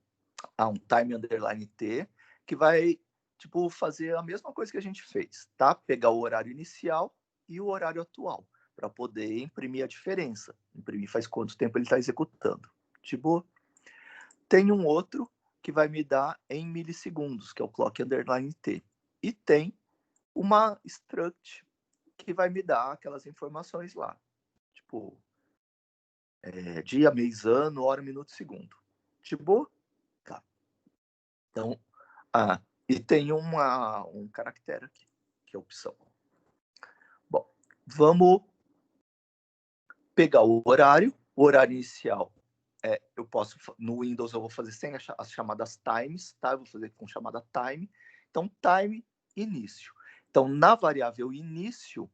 Speaker 1: um time underline T, que vai tipo fazer a mesma coisa que a gente fez, tá? Pegar o horário inicial e o horário atual, para poder imprimir a diferença. Imprimir faz quanto tempo ele está executando. Tipo, tem um outro que vai me dar em milissegundos, que é o clock underline T. E tem uma struct que vai me dar aquelas informações lá. Tipo, dia, mês, ano, hora, minuto, segundo. Tipo, tá. Então, e tem um caractere aqui, que é opção. Bom, vamos pegar o horário. O horário inicial, eu posso, no Windows eu vou fazer sem as chamadas times, tá? Eu vou fazer com chamada time. Então, time, início. Então, na variável início,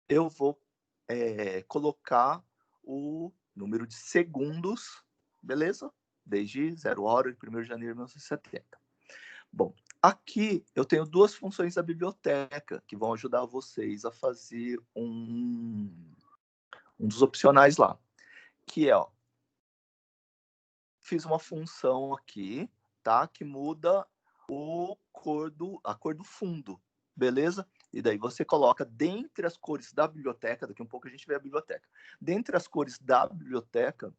Speaker 1: eu vou colocar o número de segundos, beleza? Desde 0 hora de 1º de janeiro de 1970. Bom, aqui eu tenho duas funções da biblioteca que vão ajudar vocês a fazer um dos opcionais lá, que é, fiz uma função aqui, tá? Que muda a cor do fundo, beleza? E daí você coloca dentre as cores da biblioteca, daqui um pouco a gente vê a biblioteca, dentre as cores da biblioteca,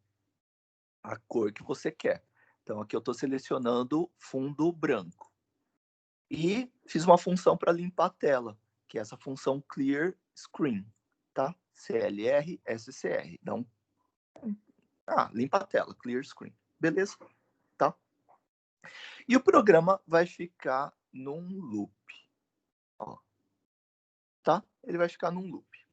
Speaker 1: a cor que você quer. Então aqui eu estou selecionando fundo branco. E fiz uma função para limpar a tela, que é essa função clear screen, tá? CLR, SCR. Então, limpa a tela, clear screen. Beleza? Tá? E o programa vai ficar num loop. Ó. Tá? Ele vai ficar num loop.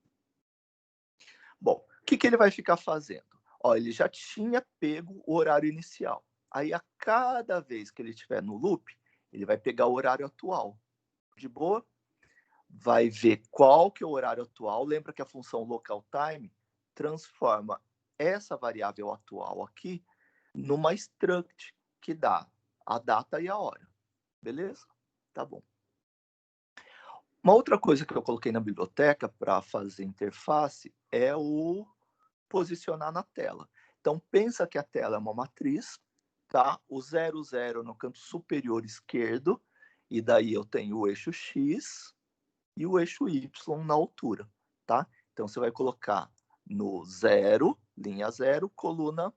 Speaker 1: Bom, o que ele vai ficar fazendo? Ó, ele já tinha pego o horário inicial. Aí, a cada vez que ele estiver no loop, ele vai pegar o horário atual. De boa? Vai ver qual que é o horário atual. Lembra que a função local time transforma essa variável atual aqui numa struct que dá a data e a hora. Beleza? Tá bom. Uma outra coisa que eu coloquei na biblioteca para fazer interface é o posicionar na tela. Então, pensa que a tela é uma matriz, tá? O 0, 0 no canto superior esquerdo, e daí eu tenho o eixo X e o eixo Y na altura, tá? Então, você vai colocar no 0, linha 0, coluna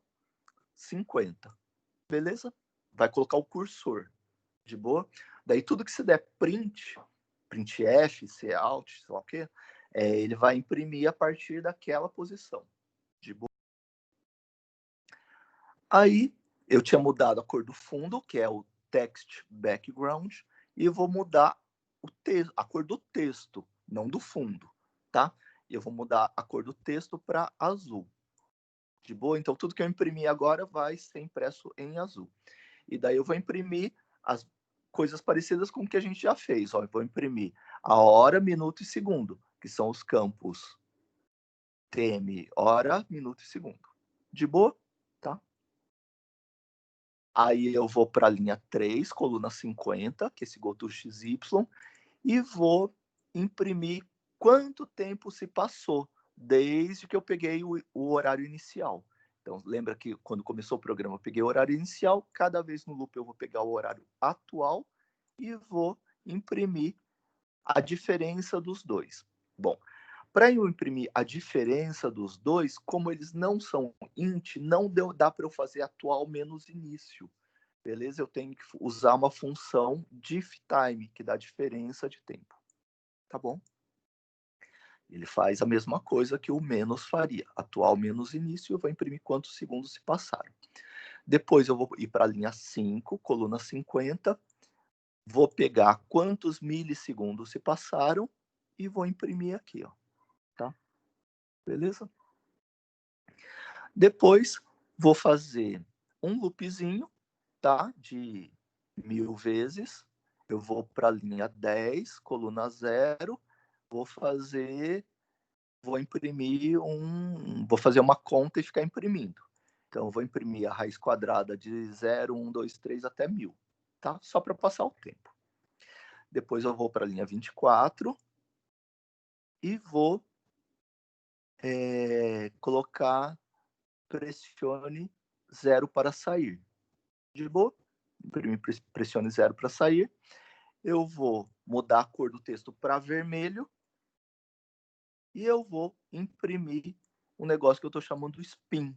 Speaker 1: 50, beleza? Vai colocar o cursor, de boa? Daí, tudo que se der printf, cout, sei lá o quê, ele vai imprimir a partir daquela posição, de boa? Aí, eu tinha mudado a cor do fundo, que é o text background, e eu vou mudar a cor do texto, não do fundo, tá? E eu vou mudar a cor do texto para azul. De boa? Então, tudo que eu imprimir agora vai ser impresso em azul. E daí eu vou imprimir as coisas parecidas com o que a gente já fez. Ó, eu vou imprimir a hora, minuto e segundo, que são os campos TM, hora, minuto e segundo. De boa? Tá? Aí eu vou para a linha 3, coluna 50, que é esse GoToXY, e vou imprimir quanto tempo se passou desde que eu peguei o horário inicial. Então, lembra que quando começou o programa eu peguei o horário inicial, cada vez no loop eu vou pegar o horário atual e vou imprimir a diferença dos dois. Bom, para eu imprimir a diferença dos dois, como eles não são int, não dá para eu fazer atual menos início. Beleza? Eu tenho que usar uma função diffTime, que dá diferença de tempo. Tá bom? Ele faz a mesma coisa que o menos faria. Atual menos início, eu vou imprimir quantos segundos se passaram. Depois eu vou ir para a linha 5, coluna 50. Vou pegar quantos milissegundos se passaram e vou imprimir aqui, ó, tá? Beleza? Depois vou fazer um loopzinho, tá? De 1000 vezes. Eu vou para a linha 10, coluna 0. Vou imprimir vou fazer uma conta e ficar imprimindo. Então, eu vou imprimir a raiz quadrada de 0, 1, 2, 3 até 1000, tá? Só para passar o tempo. Depois eu vou para a linha 24 e vou colocar pressione 0 para sair. De boa? Pressione 0 para sair. Eu vou mudar a cor do texto para vermelho e eu vou imprimir um negócio que eu estou chamando de spin.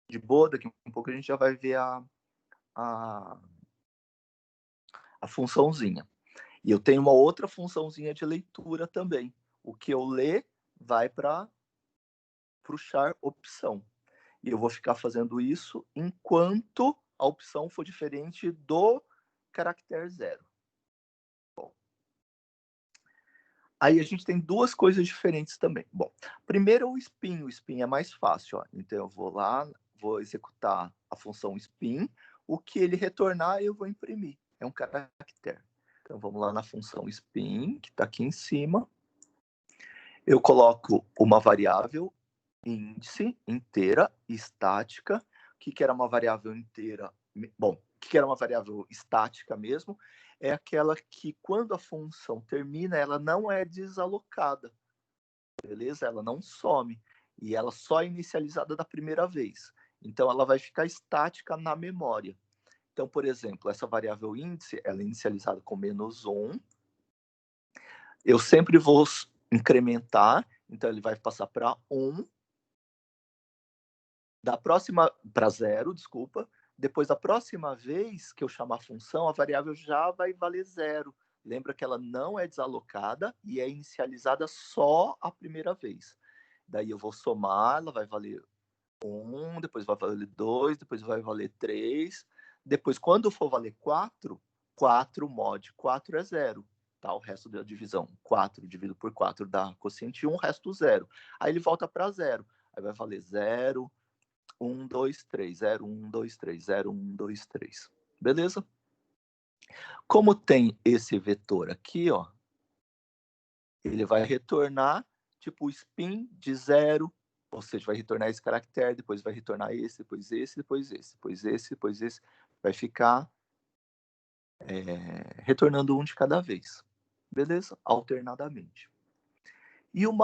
Speaker 1: De boa? Daqui a um pouco a gente já vai ver a funçãozinha. E eu tenho uma outra funçãozinha de leitura também. O que eu ler vai para o char opção. E eu vou ficar fazendo isso enquanto a opção for diferente do caractere 0. Bom. Aí a gente tem duas coisas diferentes também. Bom, primeiro o spin. O spin é mais fácil. Ó. Então eu vou lá, vou executar a função spin. O que ele retornar, eu vou imprimir. É um caractere. Então vamos lá na função spin, que está aqui em cima. Eu coloco uma variável índice inteira, estática. O que era uma variável inteira? Bom, o que era uma variável estática mesmo? É aquela que, quando a função termina, ela não é desalocada, beleza? Ela não some, e ela só é inicializada da primeira vez. Então, ela vai ficar estática na memória. Então, por exemplo, essa variável índice, ela é inicializada com -1. Eu sempre vou incrementar, então ele vai passar para 1. Da próxima para 0, desculpa. Depois, da próxima vez que eu chamar a função, a variável já vai valer 0. Lembra que ela não é desalocada e é inicializada só a primeira vez. Daí eu vou somar, ela vai valer 1, depois vai valer 2, depois vai valer 3. Depois, quando for valer 4, 4 mod 4 é 0. Tá? O resto da divisão. 4 dividido por 4 dá quociente 1, o resto 0. Aí ele volta para 0. Aí vai valer 0, 1, 2, 3, 0, 1, 2, 3, 0, 1, 2, 3. Beleza? Como tem esse vetor aqui, ó, ele vai retornar tipo o spin de 0, ou seja, vai retornar esse caractere, depois vai retornar esse, depois esse, depois esse, depois esse, depois esse. Vai ficar retornando um de cada vez. Beleza? Alternadamente. E um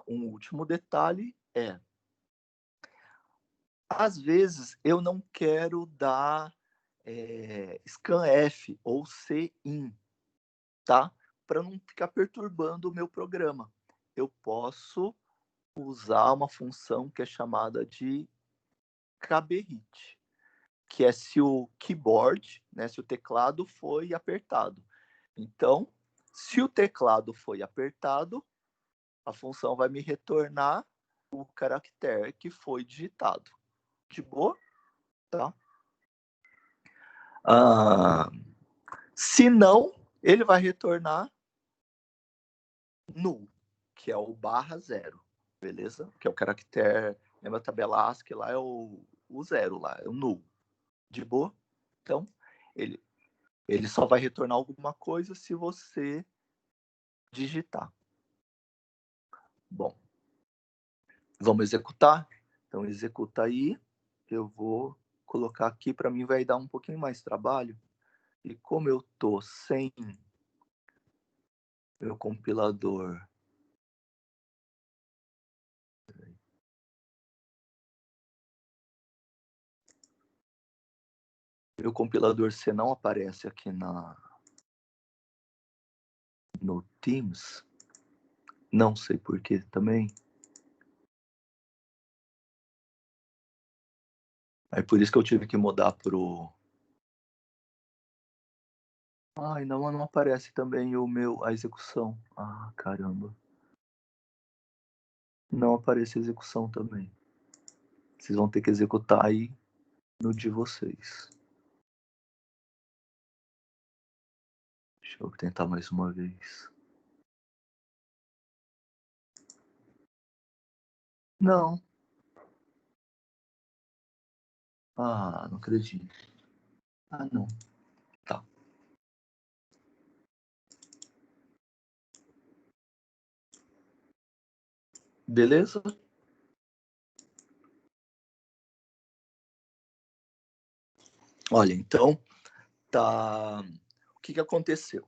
Speaker 1: último detalhe é, às vezes eu não quero dar scanf ou cin, tá? Para não ficar perturbando o meu programa. Eu posso usar uma função que é chamada de kbhit, que é se o keyboard, né, se o teclado foi apertado. Então, se o teclado foi apertado, a função vai me retornar o caractere que foi digitado. De boa? Tá? Se não, ele vai retornar null, que é o /0, beleza? Que é o caractere, lembra a tabela ASCII lá, é o 0 lá, é o null. De boa? Então, ele só vai retornar alguma coisa se você digitar. Bom, vamos executar? Então, executa aí. Eu vou colocar aqui, para mim vai dar um pouquinho mais trabalho. E como eu tô sem meu compilador, C não aparece aqui no Teams. Não sei por que também. Aí por isso que eu tive que mudar pro... Ai, não aparece também a execução. Ah, caramba. Não aparece a execução também. Vocês vão ter que executar aí no de vocês. Deixa eu tentar mais uma vez. Não. Ah, não acredito. Ah, não. Tá. Beleza? Olha, então, tá. O que aconteceu?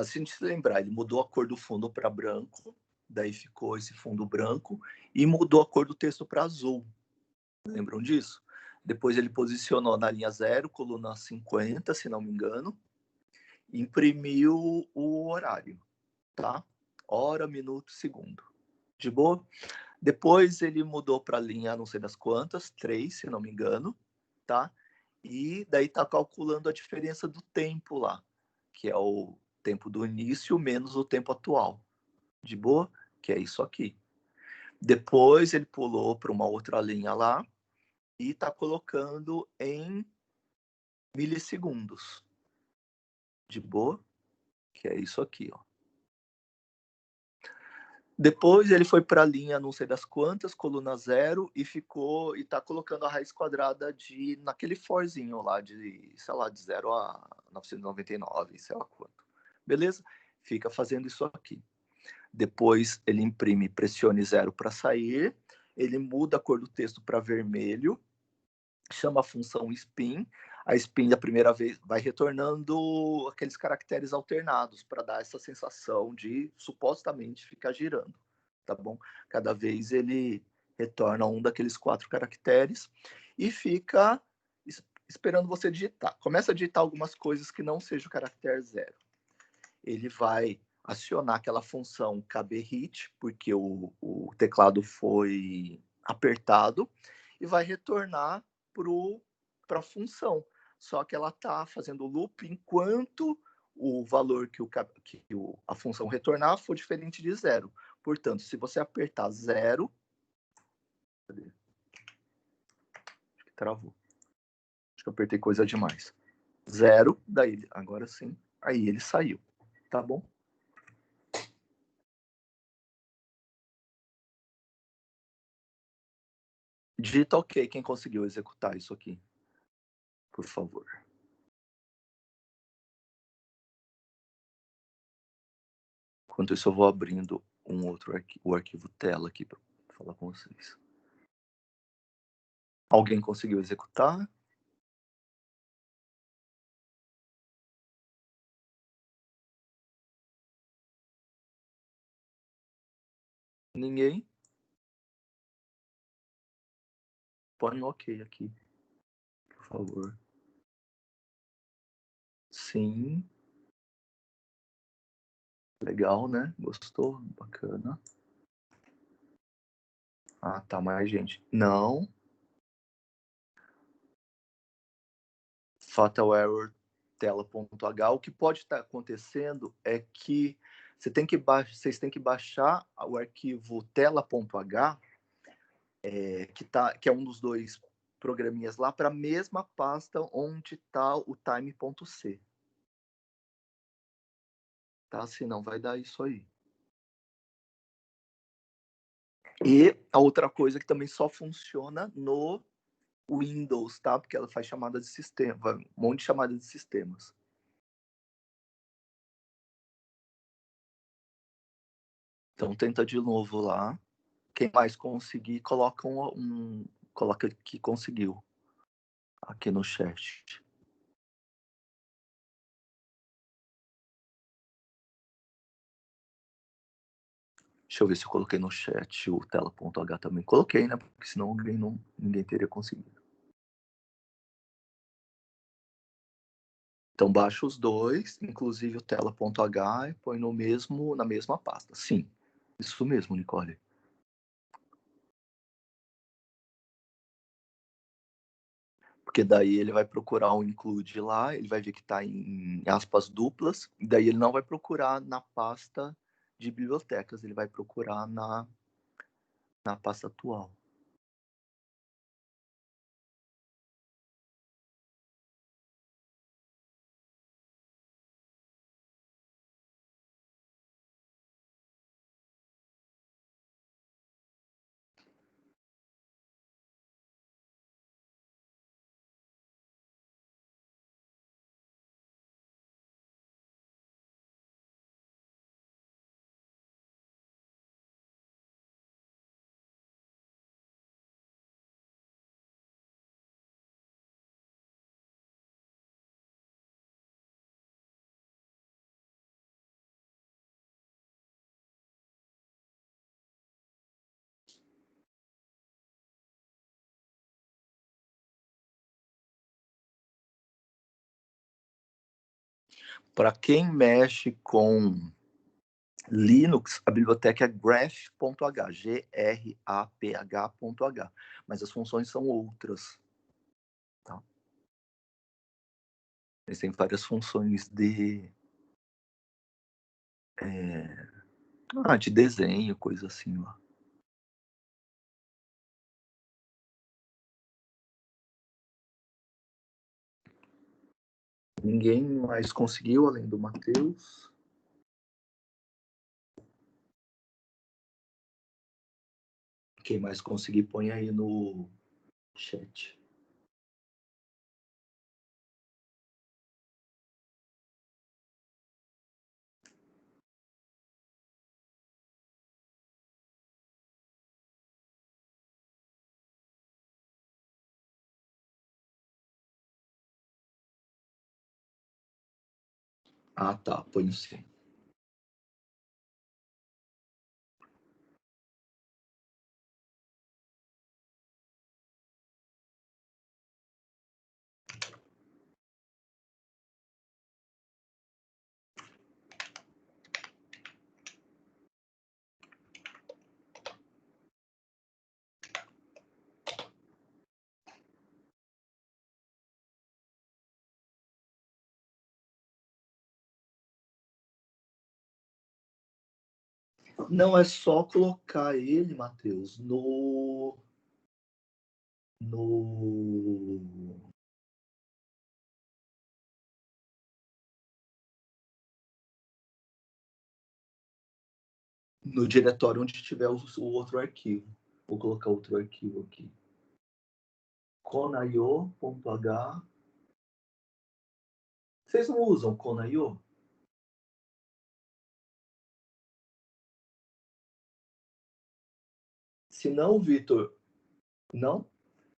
Speaker 1: Se a gente se lembrar, ele mudou a cor do fundo para branco, daí ficou esse fundo branco, e mudou a cor do texto para azul. Lembram disso? Depois ele posicionou na linha 0, coluna 50, se não me engano, e imprimiu o horário, tá? Hora, minuto, segundo. De boa? Depois ele mudou para a linha não sei das quantas, 3, se não me engano, tá? E daí tá calculando a diferença do tempo lá, que é o tempo do início menos o tempo atual. De boa? Que é isso aqui. Depois ele pulou para uma outra linha lá e está colocando em milissegundos. De boa? Que é isso aqui, ó. Depois ele foi para a linha não sei das quantas, coluna 0, e ficou e está colocando a raiz quadrada de naquele forzinho lá de, sei lá, de 0 a 999, sei lá quanto. Beleza? Fica fazendo isso aqui. Depois ele imprime pressione 0 para sair, ele muda a cor do texto para vermelho, chama a função spin. A spin da primeira vez vai retornando aqueles caracteres alternados para dar essa sensação de supostamente ficar girando, tá bom? Cada vez ele retorna um daqueles 4 caracteres e fica esperando você digitar. Começa a digitar algumas coisas que não seja o caractere 0. Ele vai acionar aquela função kbhit, porque o teclado foi apertado, e vai retornar para a função. Só que ela está fazendo loop enquanto o valor que a função retornar for diferente de 0. Portanto, se você apertar 0... Cadê? Acho que travou. Acho que eu apertei coisa demais. 0, daí agora sim, aí ele saiu. Tá bom? Digita ok quem conseguiu executar isso aqui, por favor. Enquanto isso, eu vou abrindo um outro o arquivo tela aqui para falar com vocês. Alguém conseguiu executar? Ninguém? Põe um ok aqui, por favor. Sim. Legal, né? Gostou? Bacana. Ah, tá, mais gente. Não. Fatal error tela.h. O que pode estar acontecendo é que vocês têm que baixar o arquivo tela.h, que é um dos dois programinhas lá, para a mesma pasta onde está o time.c. Tá? Senão vai dar isso aí. E a outra coisa que também só funciona no Windows, tá? Porque ela faz chamada de sistema, um monte de chamada de sistemas. Então tenta de novo lá. Quem mais conseguir, coloca que conseguiu aqui no chat. Deixa eu ver se eu coloquei no chat o tela.h também. Coloquei, né? Porque senão ninguém teria conseguido. Então baixa os dois, inclusive o tela.h, e põe na mesma pasta. Sim, isso mesmo, Nicole. Porque daí ele vai procurar o include lá, ele vai ver que está em aspas duplas, e daí ele não vai procurar na pasta de bibliotecas, ele vai procurar na pasta atual. Para quem mexe com Linux, a biblioteca é graph.h, G-R-A-P-H.h, mas as funções são outras. Tá? Eles têm várias funções de desenho, coisa assim lá. Ninguém mais conseguiu, além do Matheus. Quem mais conseguir, põe aí no chat. Ah, tá, põe sim. Não, é só colocar ele, Matheus, no diretório onde tiver o outro arquivo. Vou colocar outro arquivo aqui. conaio.h. Vocês não usam conaio? Se não, Vitor, não?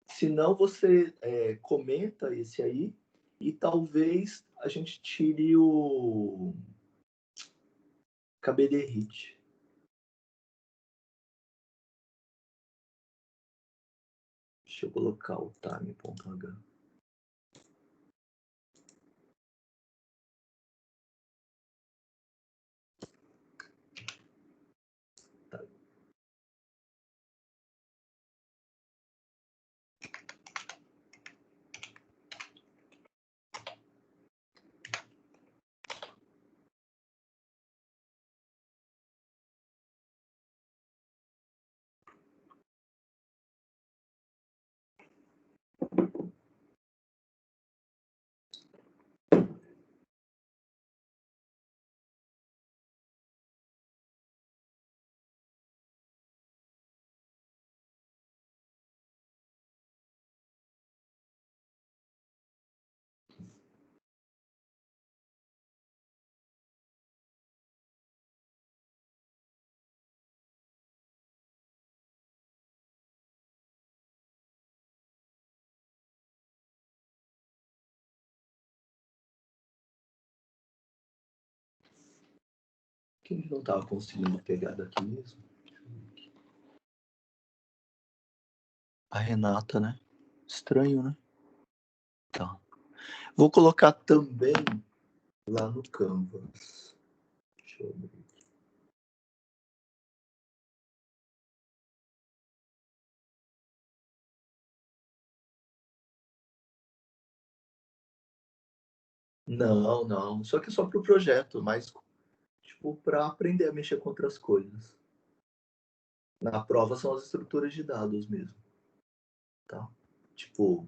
Speaker 1: Se não, você comenta esse aí e talvez a gente tire o KBD-RIT. Deixa eu colocar o time.h. Quem não estava conseguindo pegar daqui mesmo? A Renata, né? Estranho, né? Tá. Vou colocar também lá no Canvas. Deixa eu abrir. Não, não. Só que é só para o projeto, mas tipo, para aprender a mexer com outras coisas. Na prova são as estruturas de dados mesmo. Tá? Tipo,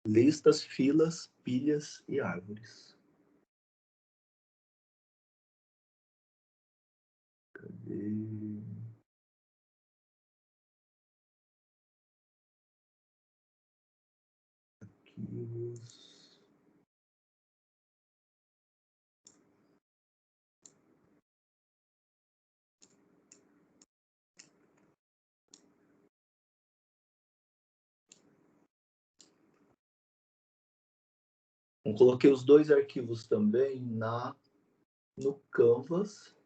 Speaker 1: listas, filas, pilhas e árvores. Cadê? Arquivos. Eu coloquei os dois arquivos também no Canvas.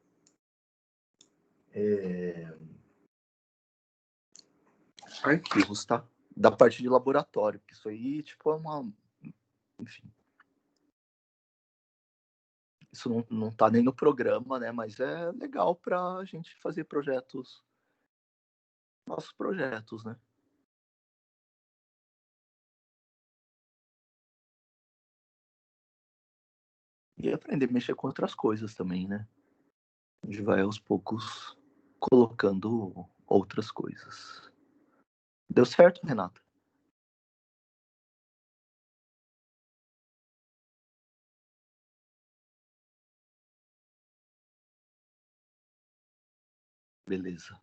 Speaker 1: Arquivos, tá? Da parte de laboratório, porque isso aí, tipo, é uma... Enfim. Isso não tá nem no programa, né? Mas é legal para a gente fazer projetos, nossos projetos, né? E aprender a mexer com outras coisas também, né? A gente vai aos poucos colocando outras coisas. Deu certo, Renata? Beleza.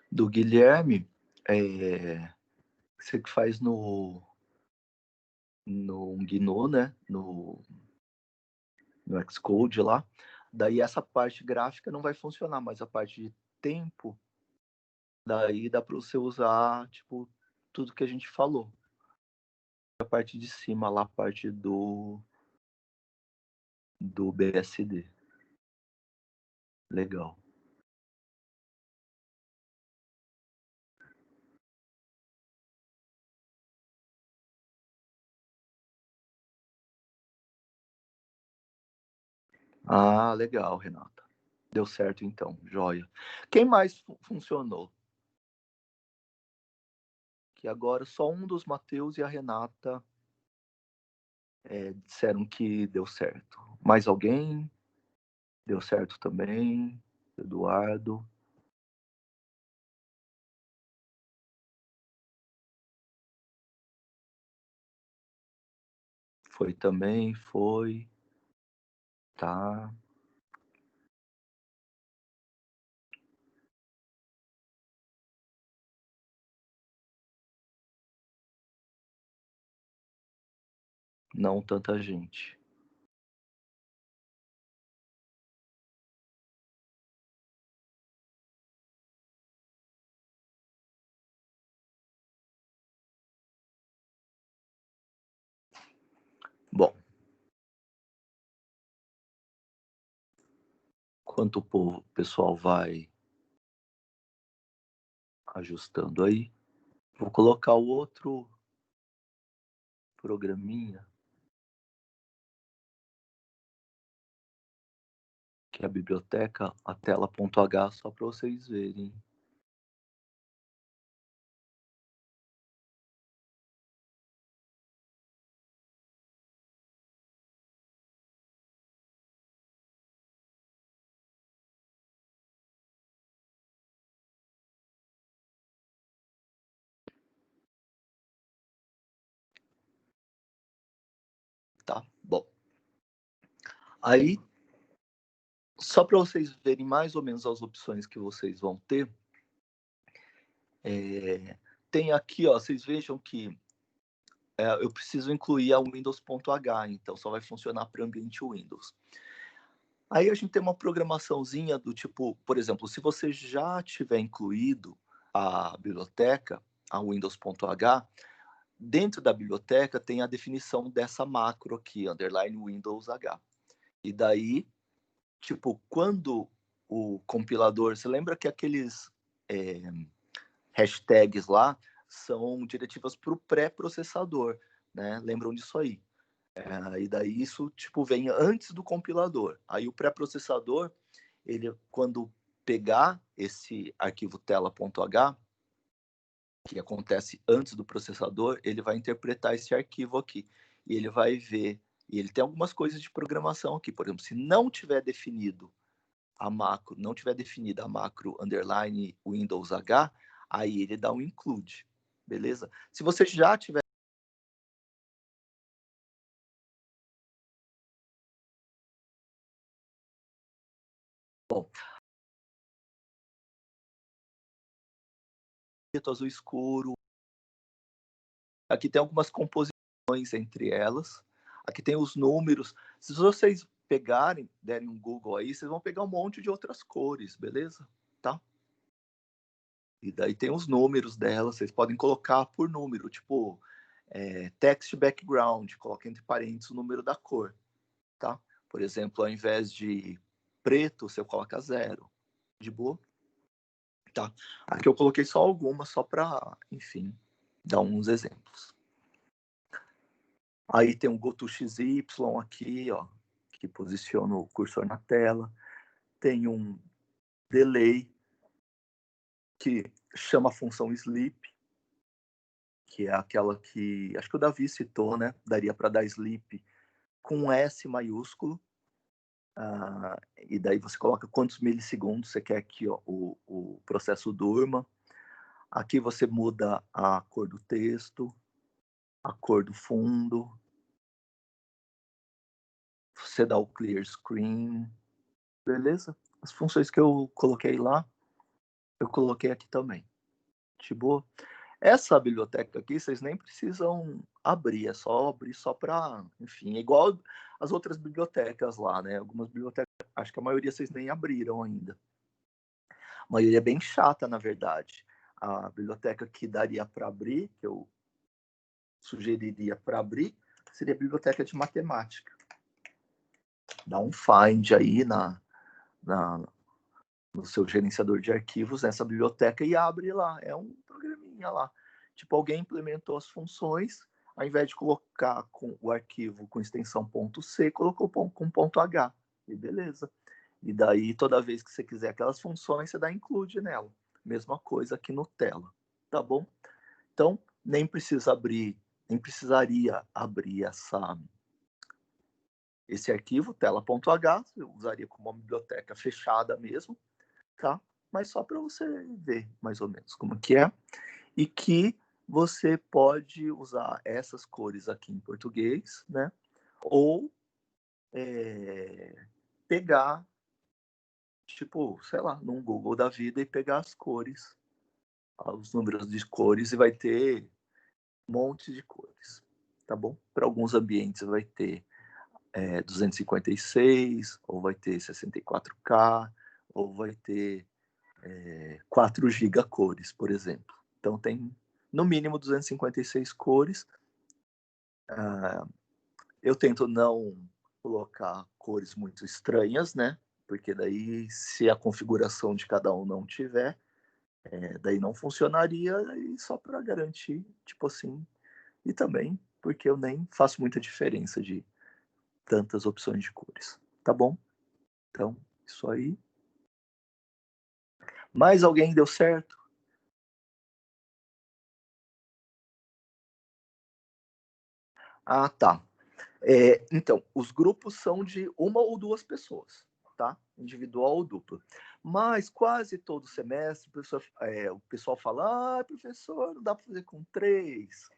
Speaker 1: Do Guilherme, você que faz no GNU, né? No Xcode lá. Daí essa parte gráfica não vai funcionar, mas a parte de tempo, daí dá para você usar, tipo, tudo que a gente falou. A parte de cima lá, a parte do BSD. Legal. Ah, legal, Renata. Deu certo então, joia. Quem mais funcionou? Que agora só um dos Matheus e a Renata disseram que deu certo. Mais alguém? Deu certo também? Eduardo? Foi também? Foi. Tá. Não tanta gente. Bom, enquanto o pessoal vai ajustando aí, vou colocar o outro programinha, que é a biblioteca, a tela.h, só para vocês verem. Tá? Bom. Aí, só para vocês verem mais ou menos as opções que vocês vão ter, tem aqui, ó, vocês vejam que eu preciso incluir a Windows.h, então só vai funcionar para o ambiente Windows. Aí a gente tem uma programaçãozinha do tipo, por exemplo, se você já tiver incluído a biblioteca, a Windows.h, dentro da biblioteca tem a definição dessa macro aqui, underline Windows H. E daí, tipo, quando o compilador, você lembra que aqueles hashtags lá são diretivas para o pré-processador, né? Lembram disso aí? E daí isso tipo vem antes do compilador. Aí o pré-processador, ele quando pegar esse arquivo tela.h, que acontece antes do processador, ele vai interpretar esse arquivo aqui e ele vai ver, e ele tem algumas coisas de programação aqui, por exemplo, se não tiver definido a macro, não tiver definida a macro underline Windows H, aí ele dá um include, beleza? Se você já tiver bom, azul escuro, aqui tem algumas composições entre elas. Aqui tem os números. Se vocês pegarem, derem um Google aí, vocês vão pegar um monte de outras cores, beleza? Tá? E daí tem os números dela, vocês podem colocar por número, tipo, text background, coloca entre parênteses o número da cor, tá? Por exemplo, ao invés de preto, você coloca 0, de boa? Tá? Aqui eu coloquei só algumas, só para, enfim, dar uns exemplos. Aí tem um GoToXY aqui, ó, que posiciona o cursor na tela. Tem um delay, que chama a função sleep, que é aquela que, acho que o Davi citou, né? Daria para dar sleep com um S maiúsculo. E daí você coloca quantos milissegundos você quer que ó, o processo durma. Aqui você muda a cor do texto, a cor do fundo. Você dá o clear screen, beleza? As funções que eu coloquei lá, eu coloquei aqui também. De boa? Essa biblioteca aqui, vocês nem precisam abrir, é só abrir só para, enfim, é igual as outras bibliotecas lá, né? Algumas bibliotecas, acho que a maioria vocês nem abriram ainda. A maioria é bem chata, na verdade. A biblioteca que daria para abrir, que eu sugeriria para abrir, seria a biblioteca de matemática. Dá um find aí no seu gerenciador de arquivos nessa biblioteca e abre lá. É um programinha lá. Tipo, alguém implementou as funções, ao invés de colocar com o arquivo com extensão .c, colocou com .h. E beleza. E daí, toda vez que você quiser aquelas funções, você dá include nela. Mesma coisa aqui no tela. Tá bom? Então, nem precisaria abrir esse arquivo, tela.h, eu usaria como uma biblioteca fechada mesmo, tá? Mas só para você ver mais ou menos como que é. E que você pode usar essas cores aqui em português, né? Ou pegar, tipo, sei lá, num Google da vida e pegar as cores, os números de cores, e vai ter um monte de cores, tá bom? Para alguns ambientes vai ter 256, ou vai ter 64K, ou vai ter 4 GB cores, por exemplo. Então tem no mínimo 256 cores. Eu tento não colocar cores muito estranhas, né? Porque daí, se a configuração de cada um não tiver, daí não funcionaria, e só para garantir, tipo assim. E também porque eu nem faço muita diferença de tantas opções de cores. Tá bom? Então, isso aí. Mais alguém deu certo? Ah, tá. Então, os grupos são de uma ou duas pessoas, tá? Individual ou dupla. Mas quase todo semestre o pessoal fala: professor, não dá para fazer com 3.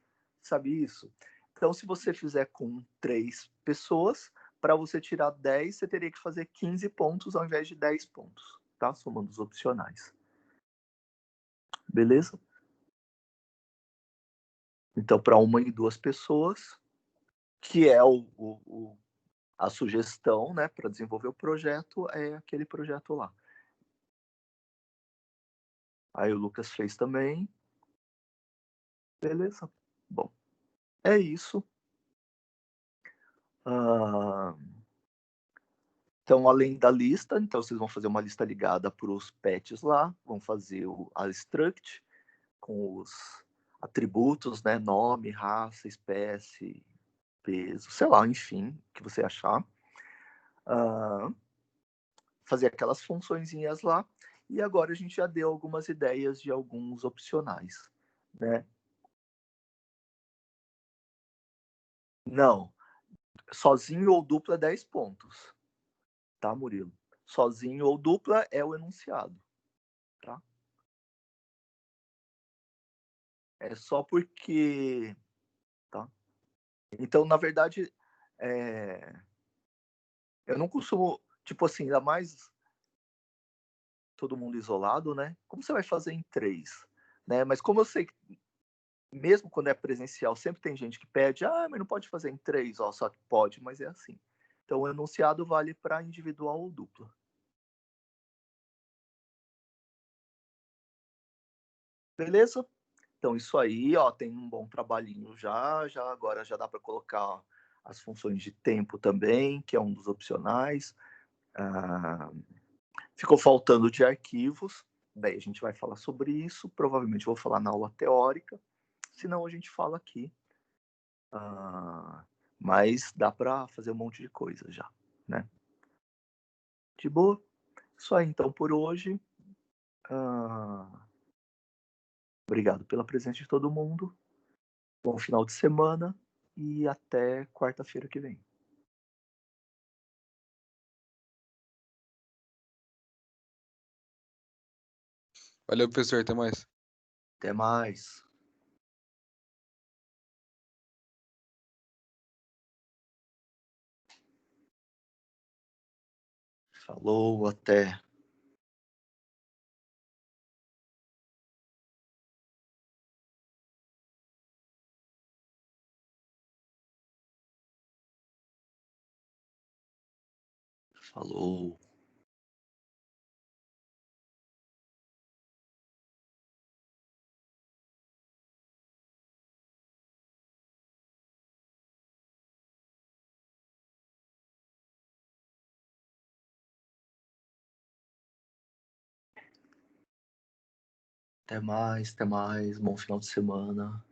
Speaker 1: Sabe isso? Então, se você fizer com 3 pessoas, para você tirar 10, você teria que fazer 15 pontos ao invés de 10 pontos, tá? Somando os opcionais. Beleza? Então, para uma e duas pessoas, que é a sugestão, né, para desenvolver o projeto, é aquele projeto lá. Aí o Lucas fez também. Beleza. Bom, é isso. Então, além da lista, então vocês vão fazer uma lista ligada para os pets lá, vão fazer a struct com os atributos, né, nome, raça, espécie, peso, sei lá, enfim, o que você achar. Fazer aquelas funçõezinhas lá. E agora a gente já deu algumas ideias de alguns opcionais, né? Não, sozinho ou dupla 10 pontos, tá, Murilo? Sozinho ou dupla é o enunciado, tá? É só porque, tá? Então, na verdade, eu não costumo, tipo assim, ainda mais todo mundo isolado, né? Como você vai fazer em 3? Né? Mas como eu sei que, mesmo quando é presencial, sempre tem gente que pede, mas não pode fazer em 3, ó, só que pode, mas é assim. Então, o enunciado vale para individual ou dupla. Beleza? Então, isso aí, ó, tem um bom trabalhinho já agora já dá para colocar as funções de tempo também, que é um dos opcionais. Ficou faltando de arquivos, daí a gente vai falar sobre isso, provavelmente vou falar na aula teórica, senão a gente fala aqui. Mas dá para fazer um monte de coisa já, né? De boa? Isso aí, então, por hoje. Obrigado pela presença de todo mundo. Bom final de semana e até quarta-feira que vem.
Speaker 3: Valeu, professor. Até mais.
Speaker 1: Até mais. Falou, até. Falou. Até mais, até mais. Bom final de semana.